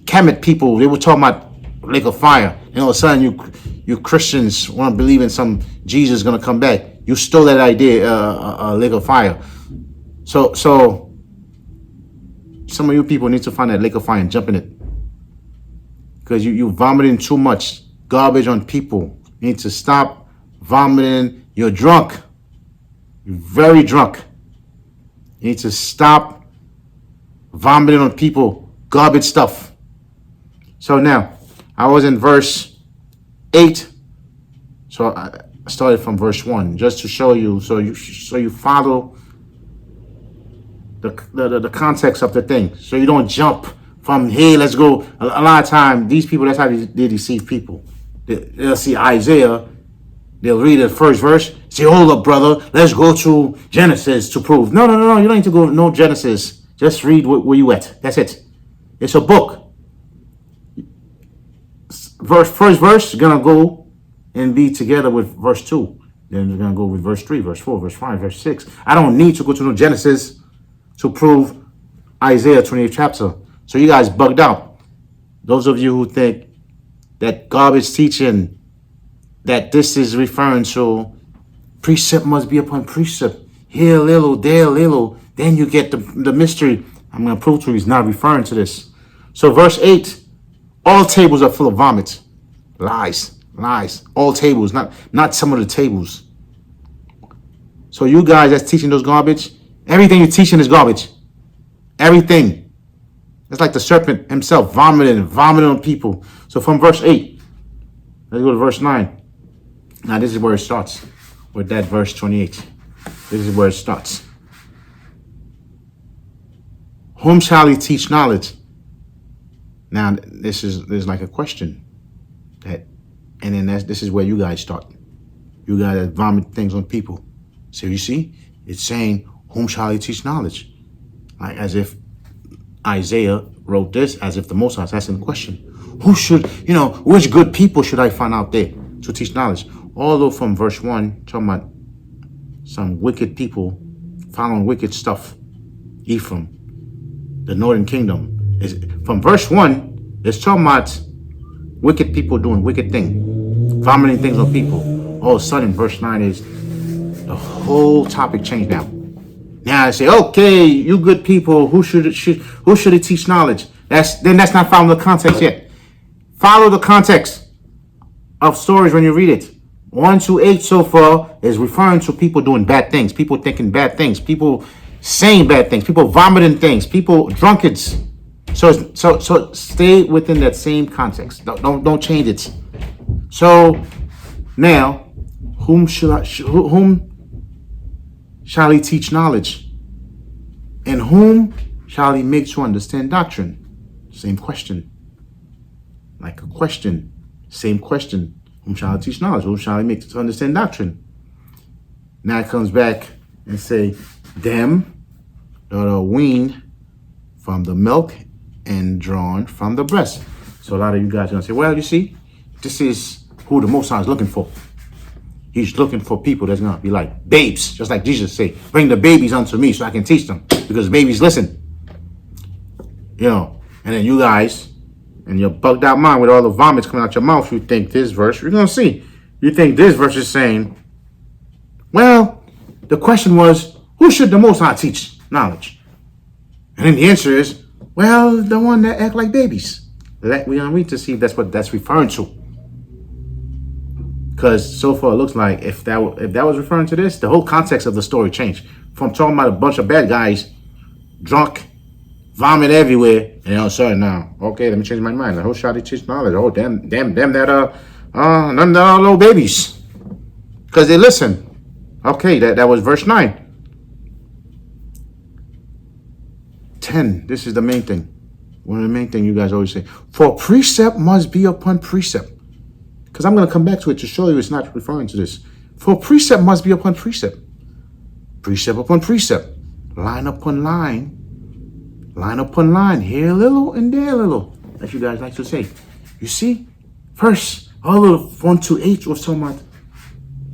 Kemet people, they were talking about lake of fire. And all of a sudden, you Christians want to believe in some Jesus is gonna come back. You stole that idea, lake of fire. So some of you people need to find that lake of fire and jump in it. Because you vomiting too much garbage on people. You need to stop vomiting. You're drunk. You're very drunk. You need to stop vomiting on people. Garbage stuff. So now, I was in verse 8. So I started from verse 1 just to show you. So you follow the context of the thing. So you don't jump from, hey, let's go. A lot of time, these people, that's how they deceive people. They'll see Isaiah, they'll read the first verse, say, hold up, brother, let's go to Genesis to prove. No, you don't need to go no Genesis. Just read where you at. That's it. It's a book. First verse is going to go and be together with verse 2. Then it's going to go with verse 3, verse 4, verse 5, verse 6. I don't need to go to no Genesis to prove Isaiah 28th chapter. So you guys bugged out. Those of you who think that garbage teaching, that this is referring to precept must be upon precept, here a little, there a little, then you get the mystery. I'm going to prove to you he's not referring to this. So verse 8, all tables are full of vomit. Lies. All tables, not some of the tables. So you guys that's teaching those garbage, everything you're teaching is garbage. Everything. It's like the serpent himself vomiting on people. So from verse 8, let's go to verse 9. Now this is where it starts with that verse 28. This is where it starts. Whom shall he teach knowledge? Now there's like a question that, and then this is where you guys start. You guys vomit things on people. So you see, it's saying, whom shall he teach knowledge? Like as if Isaiah wrote this, as if the Most High is asking the question, who should, which good people should I find out there to teach knowledge? Although from verse 1, talking about some wicked people following wicked stuff. Ephraim, the northern kingdom. From verse 1, it's talking about wicked people doing wicked things, vomiting things on people. All of a sudden, verse 9 is the whole topic changed now. Now I say, okay, you good people, who should he teach knowledge? That's not following the context yet. Follow the context of stories when you read it. 1 to 8 so far is referring to people doing bad things, people thinking bad things, people saying bad things, people vomiting things, people drunkards. So stay within that same context. Don't change it. So now, whom shall he teach knowledge? And whom shall he make to understand doctrine? Same question. Like a question. Same question. Whom shall he teach knowledge? Whom shall he make to understand doctrine? Now it comes back and say, them that are weaned from the milk and drawn from the breast. So a lot of you guys are going to say, well, you see, this is who the Most High is looking for. He's looking for people that's going to be like babes, just like Jesus said, bring the babies unto me so I can teach them, because babies listen. And then you guys, in your bugged out mind with all the vomits coming out your mouth, you think this verse, you're going to see, you think this verse is saying, well, the question was, who should the Most High teach knowledge? And then the answer is, well, the one that act like babies. We're going to read to see if that's what that's referring to. Because so far it looks like if that was referring to this, the whole context of the story changed. From talking about a bunch of bad guys, drunk, vomit everywhere, and all of a sudden now, okay, let me change my mind. The whole shall he teach knowledge. Oh, damn that none of the little babies. Because they listen. Okay, that was verse 9. 10, this is the main thing. One of the main things you guys always say. For precept must be upon precept. Because I'm going to come back to it to show you it's not referring to this. For precept must be upon precept. Precept upon precept. Line upon line. Line upon line. Here a little and there a little. As you guys like to say. You see? First, all of 1 to 8 was talking about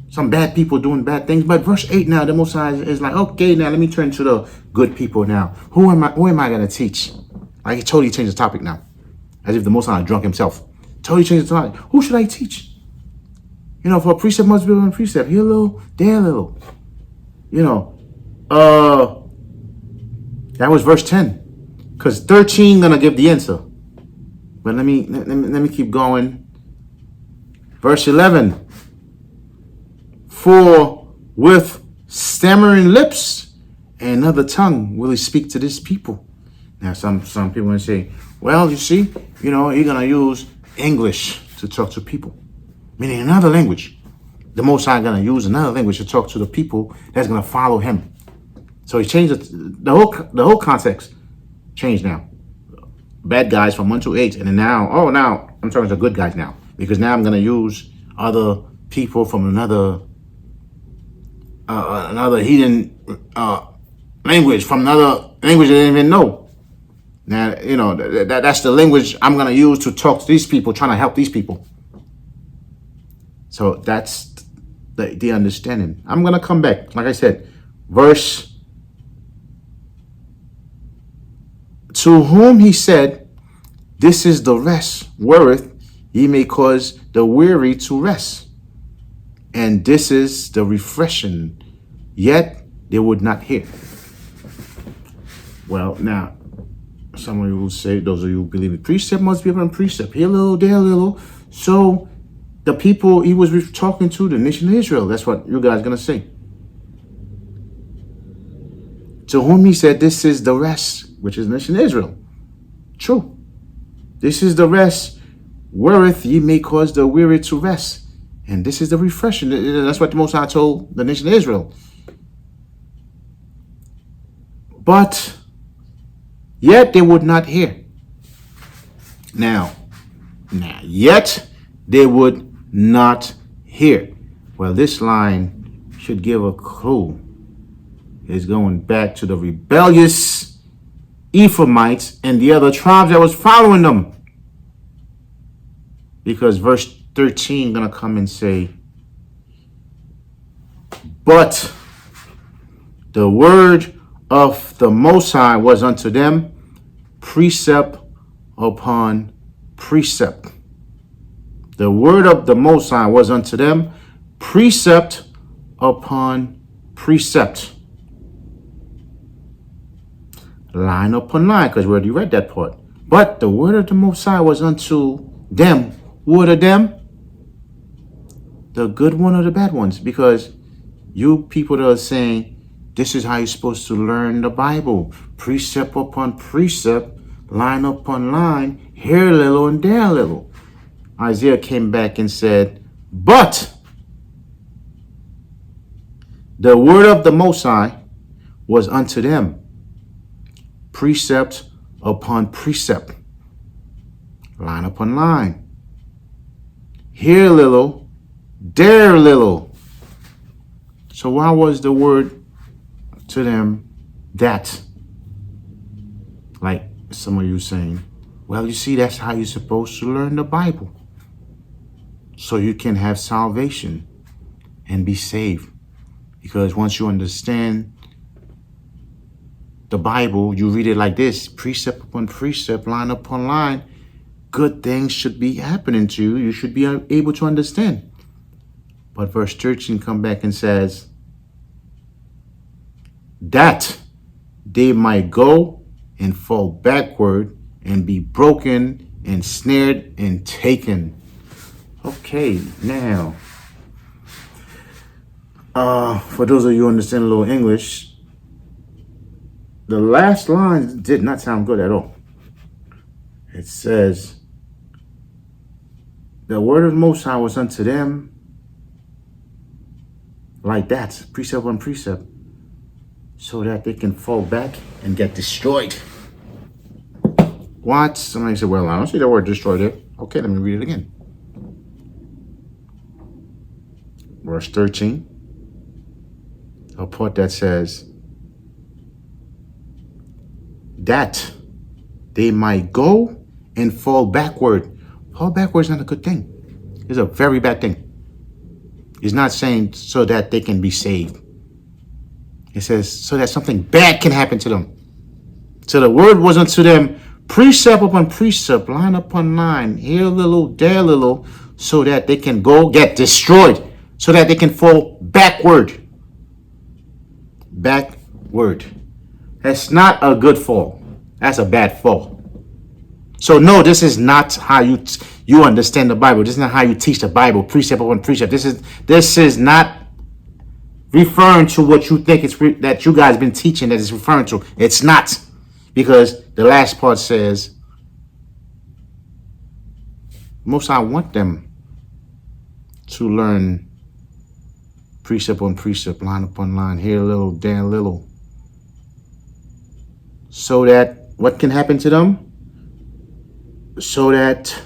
some bad people doing bad things. But verse 8 now, the Most High is like, okay, now let me turn to the good people now. Who am I going to teach? Like he totally changed the topic now. As if the Most High drunk himself. Totally changed the topic. Who should I teach? For a precept must be on precept. Here a little, there a little. That was verse 10. Because 13 going to give the answer. But let me keep going. Verse 11. For with stammering lips and another tongue will he speak to this people. Now, some people will say, well, you see, you're going to use English to talk to people. Meaning another language. The Most High going to use another language to talk to the people that's going to follow him. So he changed the whole context. Changed now. Bad guys from 1 to 8. And then now I'm talking to good guys now. Because now I'm going to use other people from another heathen language, from another language they didn't even know. Now, that's the language I'm going to use to talk to these people, trying to help these people. So that's the understanding. I'm going to come back. Like I said, verse, to whom he said, this is the rest wherewith ye may cause the weary to rest. And this is the refreshing, yet they would not hear. Well, now, some of you will say, those of you who believe in precept must be upon precept. Here a little, there a little. So the people he was talking to, the nation of Israel, that's what you guys are going to say. To whom he said, this is the rest, which is the nation of Israel. True. This is the rest wherewith ye may cause the weary to rest. And this is the refreshing. That's what the Most High told the nation of Israel. But yet they would not hear. Now, yet they would not hear. Well, this line should give a clue. It's going back to the rebellious Ephraimites and the other tribes that was following them. Because verse 13 gonna come and say, but the word of the Most High was unto them precept upon precept. The word of the Most High was unto them precept upon precept. Line upon line, because we already read that part. But the word of the Most High was unto them. Who are them? The good one or the bad ones? Because you people that are saying this is how you're supposed to learn the Bible, precept upon precept, line upon line, here a little and there a little. Isaiah came back and said, but the word of the Most High was unto them, precept upon precept, line upon line, here a little, there a little. So why was the word to them that? Like some of you saying, well, you see, that's how you're supposed to learn the Bible, so you can have salvation and be saved. Because once you understand the Bible, you read it like this, precept upon precept, line upon line, good things should be happening to you. You should be able to understand. But verse 13 come back and says, that they might go and fall backward and be broken and snared and taken. Okay, now, for those of you who understand a little English, the last line did not sound good at all. It says, the word of the Most High was unto them like that, precept on precept, so that they can fall back and get destroyed. What? Somebody said, well, I don't see the word destroyed there. Okay, let me read it again. Verse 13, a part that says, that they might go and fall backward. Fall backward is not a good thing. It's a very bad thing. It's not saying so that they can be saved. It says so that something bad can happen to them. So the word was unto them, precept upon precept, line upon line, here a little, there a little, so that they can go get destroyed, so that they can fall backward. Backward. That's not a good fall. That's a bad fall. So no, this is not how you understand the Bible. This is not how you teach the Bible, precept upon precept. This is not referring to what you think it's that you guys been teaching that it's referring to. It's not, because the last part says, most I want them to learn precept on precept, line upon line, here a little, there a little, so that what can happen to them? So that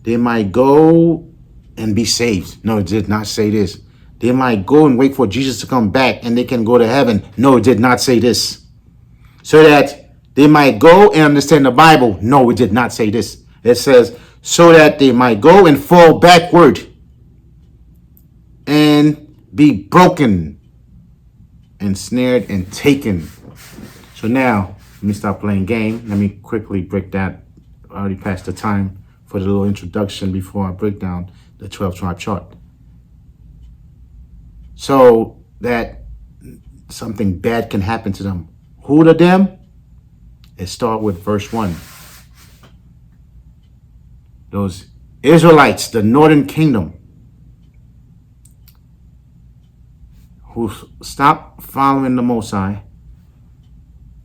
they might go and be saved. No, it did not say this. They might go and wait for Jesus to come back and they can go to heaven. No, it did not say this. So that they might go and understand the Bible. No, it did not say this. It says, so that they might go and fall backward and be broken and snared and taken. So now, let me stop playing game. Let me quickly break that. I already passed the time for the little introduction before I break down the 12 tribe chart. So that something bad can happen to them. Who to them? It starts with verse 1. Those Israelites, the northern kingdom, who stopped following the Most High.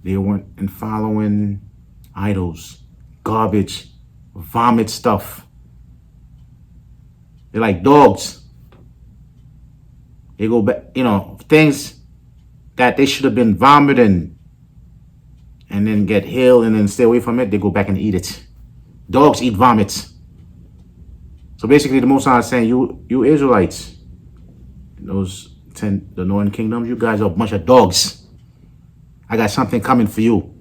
They went and following idols, garbage, vomit stuff. They're like dogs. They go back, things that they should have been vomiting and then get healed and then stay away from it. They go back and eat it. Dogs eat vomit. So basically the Most High is saying, you Israelites, the northern kingdom, you guys are a bunch of dogs. I got something coming for you.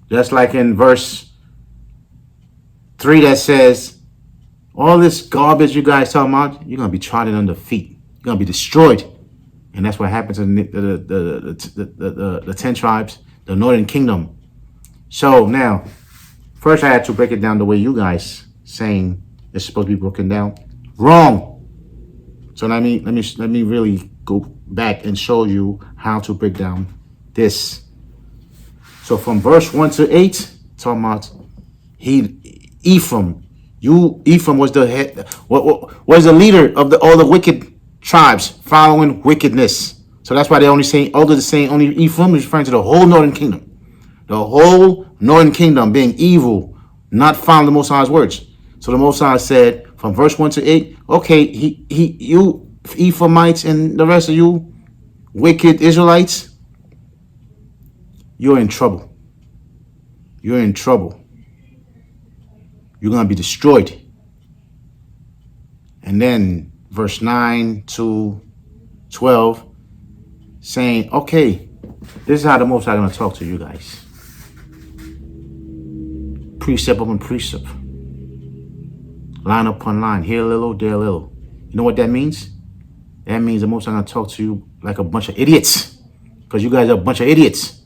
Just like in verse 3 that says, all this garbage you guys talking about, you're going to be trodden under feet. You're going to be destroyed. And that's what happens in the 10 tribes, the northern kingdom. So now, first I had to break it down the way you guys saying it's supposed to be broken down. Wrong. So let me really go back and show you how to break down this. So from verse 1 to 8, talking about Ephraim, You, Ephraim, was the head, was the leader of all the wicked tribes following wickedness. So that's why they're only saying, although they're saying only Ephraim is referring to the whole northern kingdom. The whole northern kingdom being evil, not following the Most High's words. So the Most High said from verse 1 to 8, okay, you Ephraimites and the rest of you wicked Israelites, you're in trouble. You're in trouble. You're going to be destroyed. And then verse 9 to 12 saying, okay, this is how the Most High is going to talk to you guys. Precept upon precept. Line upon line. Here a little, there a little. You know what that means? That means the Most High is going to talk to you like a bunch of idiots. Because you guys are a bunch of idiots.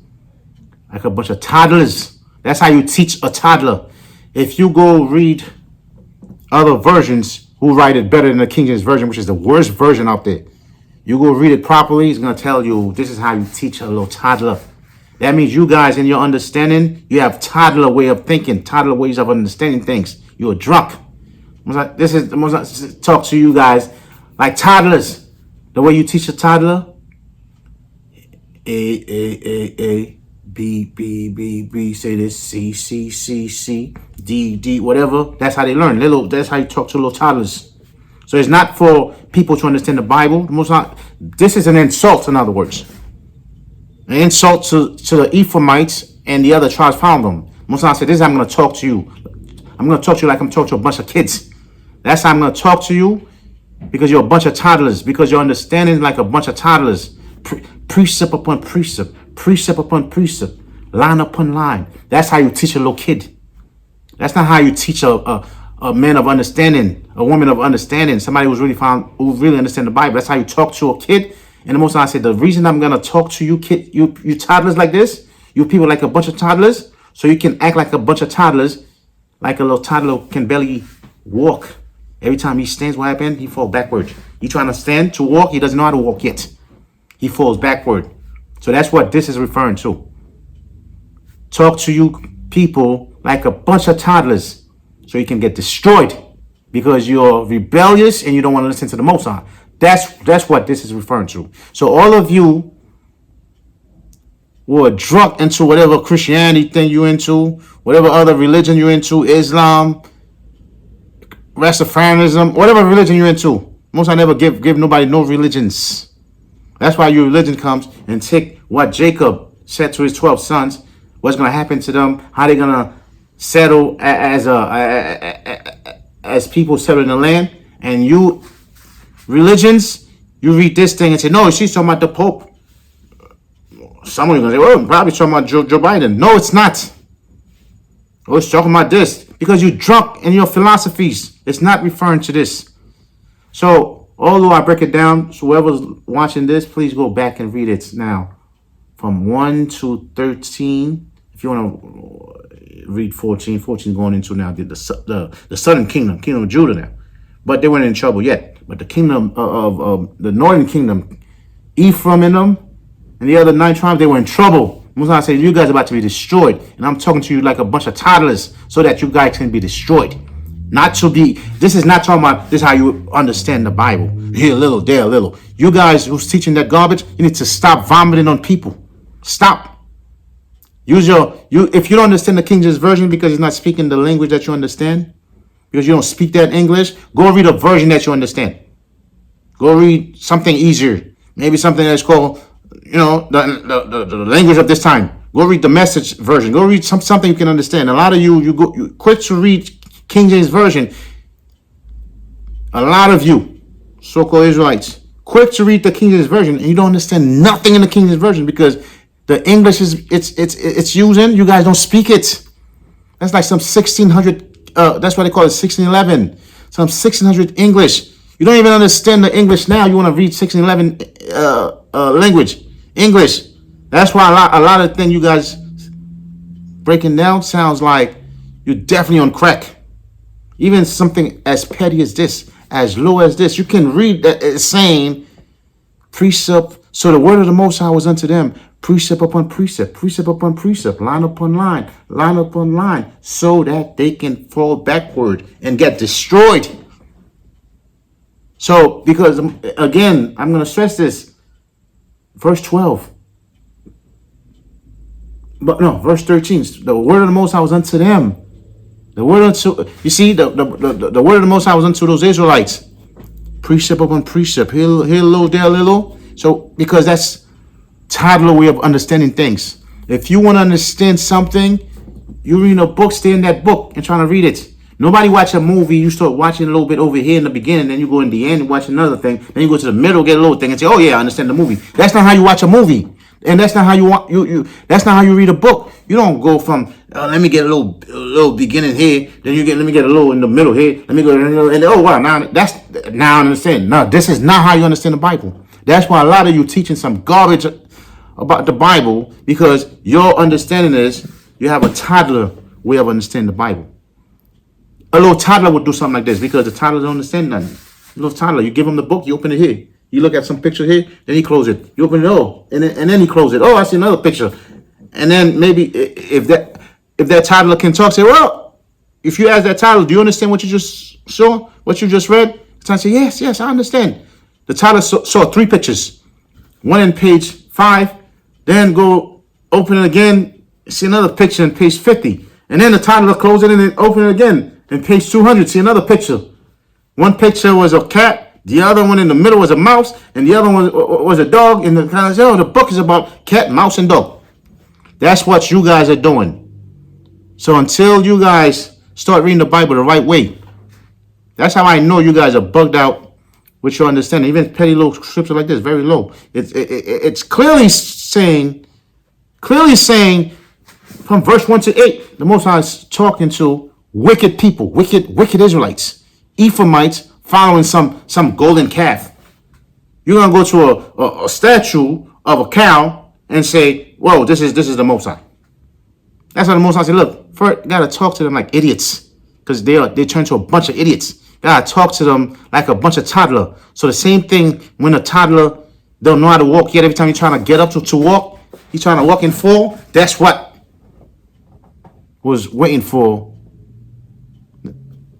Like a bunch of toddlers. That's how you teach a toddler. If you go read other versions who write it better than the King James Version, which is the worst version out there, you go read it properly, it's going to tell you this is how you teach a little toddler. That means you guys, in your understanding, you have toddler way of thinking, toddler ways of understanding things. You're drunk. This is the most talk to you guys like toddlers. The way you teach a toddler, A, B, B, B, B, say this, C, C, C, C, D, D, whatever. That's how they learn. That's how you talk to little toddlers. So it's not for people to understand the Bible. This is an insult, in other words. An insult to the Ephraimites and the other tribes found them. Moses said, this is how I'm going to talk to you. I'm going to talk to you like I'm talking to a bunch of kids. That's how I'm going to talk to you, because you're a bunch of toddlers, because your understanding is like a bunch of toddlers. Precept upon precept, precept upon precept, line upon line. That's how you teach a little kid. That's not how you teach a man of understanding, a woman of understanding, somebody who really understand the Bible. That's how you talk to a kid. And the Most High said, the reason I'm going to talk to you you toddlers like this, you people like a bunch of toddlers, so you can act like a bunch of toddlers, like a little toddler can barely walk. Every time he stands, what happens? He falls backward. You trying to stand to walk, he doesn't know how to walk yet. He falls backward. So that's what this is referring to. Talk to you people like a bunch of toddlers, so you can get destroyed because you're rebellious and you don't want to listen to the Most High. That's what this is referring to. So all of you who are drunk into whatever Christianity thing you're into, whatever other religion you're into, Islam, Rastafarianism, whatever religion you're into, Most High never give nobody no religions. That's why your religion comes and take what Jacob said to his 12 sons, what's going to happen to them, how they're going to settle as people settle in the land. And you religions, you read this thing and say, no, she's talking about the Pope. Someone going to say, well, probably talking about Joe Biden. No, it's not. Oh, it's talking about this. Because you're drunk in your philosophies. It's not referring to this. So, although I break it down, so whoever's watching this, please go back and read it now. From 1 to 13. If you want to read 14. 14 going into now the southern kingdom of Judah now. But they weren't in trouble yet. But the kingdom of the northern kingdom, Ephraim in them, and the other 9 tribes, they were in trouble. Moses said, you guys are about to be destroyed. And I'm talking to you like a bunch of toddlers so that you guys can be destroyed. This is not talking about, this is how you understand the Bible. Here a little, there a little. You guys who's teaching that garbage, you need to stop vomiting on people. Stop. If you don't understand the King James Version because he's not speaking the language that you understand, because you don't speak that English, go read a version that you understand. Go read something easier. Maybe something that's called, the language of this time. Go read the Message version. Go read something you can understand. A lot of you quit to read King James Version. A lot of you, so-called Israelites, quick to read the King James Version, and you don't understand nothing in the King James Version because the English it's using, you guys don't speak it. That's like some 1600. That's why they call it 1611. Some 1600 English. You don't even understand the English now. You want to read 1611 language, English. That's why a lot of things you guys breaking down sounds like you're definitely on crack. Even something as petty as this, as low as this, you can read that it's saying precept. So the word of the Most High was unto them, precept upon precept, precept upon precept, line upon line, line upon line, so that they can fall backward and get destroyed. So, because again, I'm going to stress this, verse 12. But no, verse 13. The word of the Most High was unto them. The word unto, you see, the word of the Most High was unto those Israelites. Precept upon precept, here a little, there a little. So, because that's toddler way of understanding things. If you want to understand something, you read a book, stay in that book and trying to read it. Nobody watch a movie, you start watching a little bit over here in the beginning, then you go in the end and watch another thing, then you go to the middle, get a little thing and say, oh yeah, I understand the movie. That's not how you watch a movie. And that's not how you want that's not how you read a book. You don't go from let me get a little beginning here, then let me get a little in the middle here, let me go and oh wow, now I understand. No, this is not how you understand the Bible. That's why a lot of you teaching some garbage about the Bible, because your understanding is you have a toddler way of understanding the Bible. A little toddler would do something like this because the toddler don't understand nothing. A little toddler, you give him the book, you open it here. You look at some picture here, then he close it. You open it, oh, and then he close it. Oh, I see another picture. And then maybe if that toddler can talk, say, well, if you ask that toddler, do you understand what you just saw, what you just read? The toddler say, yes, I understand. The toddler saw 3 pictures. One in page 5, then go open it again, see another picture in page 50. And then the toddler close it and then open it again. In page 200, see another picture. One picture was a cat. The other one in the middle was a mouse, and the other one was a dog. And the book is about cat, mouse, and dog. That's what you guys are doing. So until you guys start reading the Bible the right way, that's how I know you guys are bugged out with your understanding. Even petty little scripture like this, very low. It's clearly saying from verse 1 to 8, the Most High is talking to wicked people, wicked Israelites, Ephraimites, following some golden calf. You're gonna go to a statue of a cow and say, "Whoa, this is the Most High." That's how the Most High said, "Look, first, gotta talk to them like idiots, because they turn to a bunch of idiots. Gotta talk to them like a bunch of toddler." So the same thing when a toddler don't know how to walk yet. Every time you're trying to get up to walk, he's trying to walk and fall. That's what was waiting for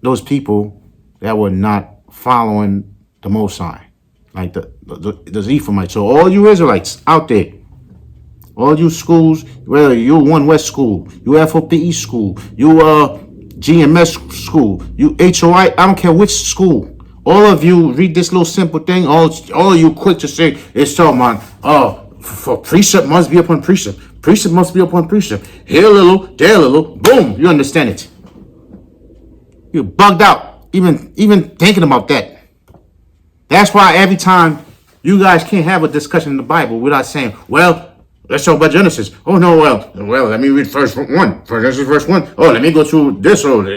those people that were not following the Most High, like the Ephraimites. So all you Israelites out there, all you schools, whether you One West school, you FOPE school, you GMS school, you HOI, I don't care which school, all of you read this little simple thing. All of you quick to say it's talking about for precept must be upon precept. Precept must be upon precept. Here a little, there a little, boom, you understand it. You're bugged out. Even thinking about that. That's why every time you guys can't have a discussion in the Bible without saying, well, let's talk about Genesis. Oh no, well, let me read verse 1. Genesis verse 1. Oh, let me go through this road.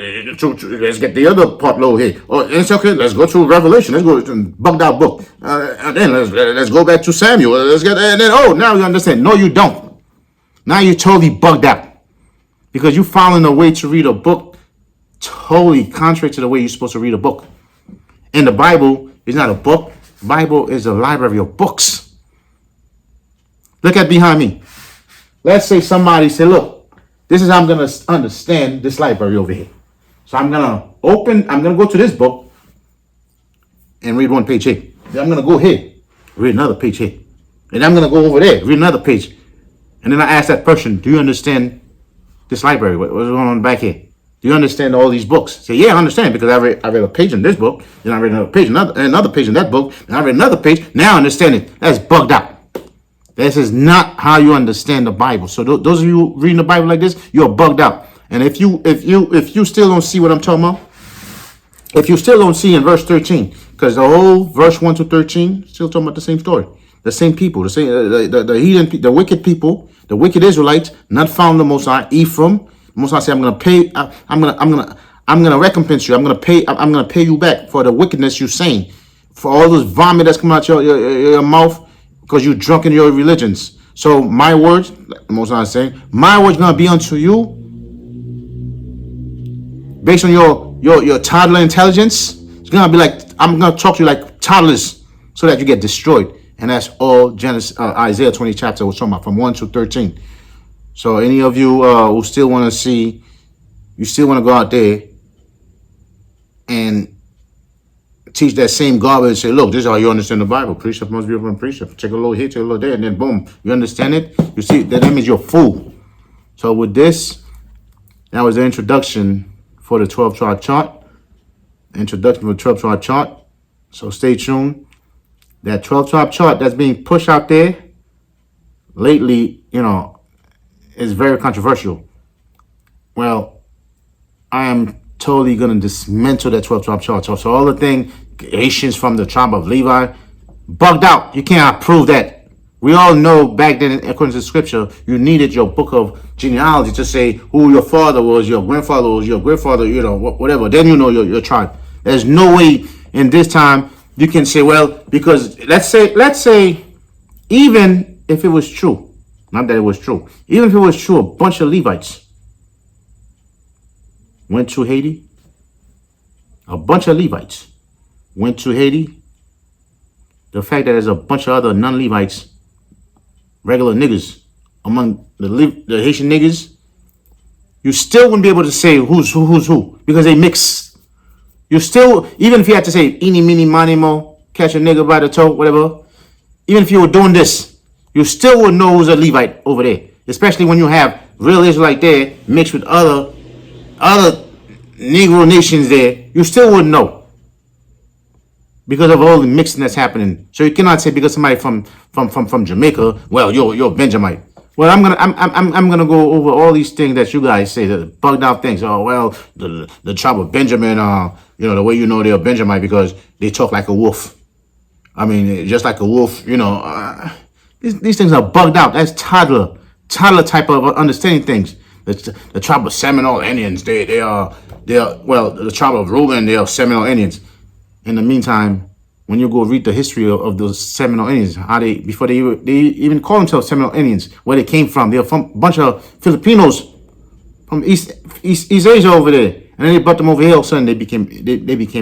Let's get the other part low here. Oh, it's okay. Let's go through Revelation. Let's go to bugged out book. And then let's go back to Samuel. And then now you understand. No, you don't. Now you're totally bugged out because you're following a way to read a book totally contrary to the way you're supposed to read a book. And the Bible is not a book. The Bible is a library of books. Look at behind me. Let's say somebody said, look, this is how I'm going to understand this library over here. So I'm going to go to this book and read one page here. Then I'm going to go here, read another page here. And I'm going to go over there, read another page. And then I ask that person, do you understand this library? What's going on back here? Do you understand all these books? Say, yeah, I understand, because I read a page in this book, then I read another page, another page in that book, and I read another page. Now I understand it. That's bugged out. This is not how you understand the Bible. So those of you reading the Bible like this, you're bugged out. And if you still don't see what I'm talking about, if you still don't see in verse 13, because the whole verse 1 to 13 still talking about the same story, the same people, the same the heathen, the wicked people, the wicked Israelites, not found the Most High, Ephraim. Most High say, I'm gonna pay. I'm gonna recompense you. I'm gonna pay you back for the wickedness you're saying, for all this vomit that's coming out your mouth because you drunk in your religions. So my words, the Most High is saying, my words gonna be unto you based on your toddler intelligence. It's gonna be like I'm gonna talk to you like toddlers so that you get destroyed. And that's all Genesis, Isaiah 20 chapter was talking about, from 1 to 13. So any of you who still want to see, you still want to go out there and teach that same garbage, say, look, this is how you understand the Bible. Precept must be upon precept. Take a little here, take a little there, and then boom, you understand it. You see, that means you're a fool. So with this, that was the introduction for the 12 chart chart. Introduction for the 12 chart chart. So stay tuned. That 12 chart chart that's being pushed out there lately, is very controversial. Well, I am totally going to dismantle that 12 tribe chart. So all the thing, Haitians from the tribe of Levi, bugged out. You cannot prove that. We all know back then, according to scripture, you needed your book of genealogy to say who your father was, your grandfather was, your grandfather, whatever. Then you know your tribe. There's no way in this time you can say, well, because let's say, even if it was true, not that it was true, even if it was true, a bunch of Levites went to Haiti. A bunch of Levites went to Haiti. The fact that there's a bunch of other non-Levites, regular niggas, among the Haitian niggas, you still wouldn't be able to say who's who because they mix. You still, even if you had to say eeny, meeny, miny, mo, catch a nigga by the toe, whatever, even if you were doing this, you still would know who's a Levite over there, especially when you have real Israelite there mixed with other Negro nations there. You still wouldn't know because of all the mixing that's happening. So you cannot say because somebody from Jamaica, well, you're Benjamite. Well, I'm gonna go over all these things that you guys say, the bugged out things. Oh well, the tribe of Benjamin, the way you know they're Benjamite because they talk like a wolf. I mean, just like a wolf, these things are bugged out. That's toddler type of understanding things. The tribe of Seminole Indians, they are well, the tribe of Reuben, they are Seminole Indians. In the meantime, when you go read the history of those Seminole Indians, how they even call themselves Seminole Indians, where they came from. They're from a bunch of Filipinos from East Asia over there, and then they brought them over here. All of a sudden, they became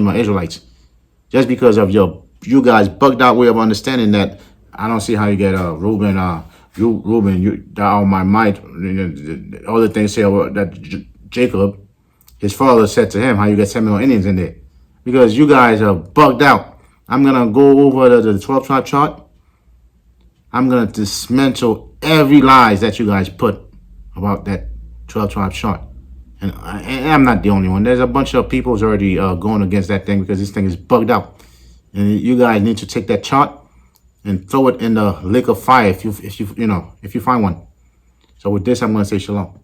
Israelites, just because of you guys bugged out way of understanding that. I don't see how you get Reuben. Reuben, you on my mind. All the things say that Jacob, his father, said to him, how you get Seminole Indians in there, because you guys are bugged out. I'm gonna go over the 12 tribe chart. I'm gonna dismantle every lies that you guys put about that 12 tribe chart, and I'm not the only one. There's a bunch of people's already going against that thing because this thing is bugged out, and you guys need to take that chart and throw it in the lake of fire if you find one. So with this, I'm gonna say shalom.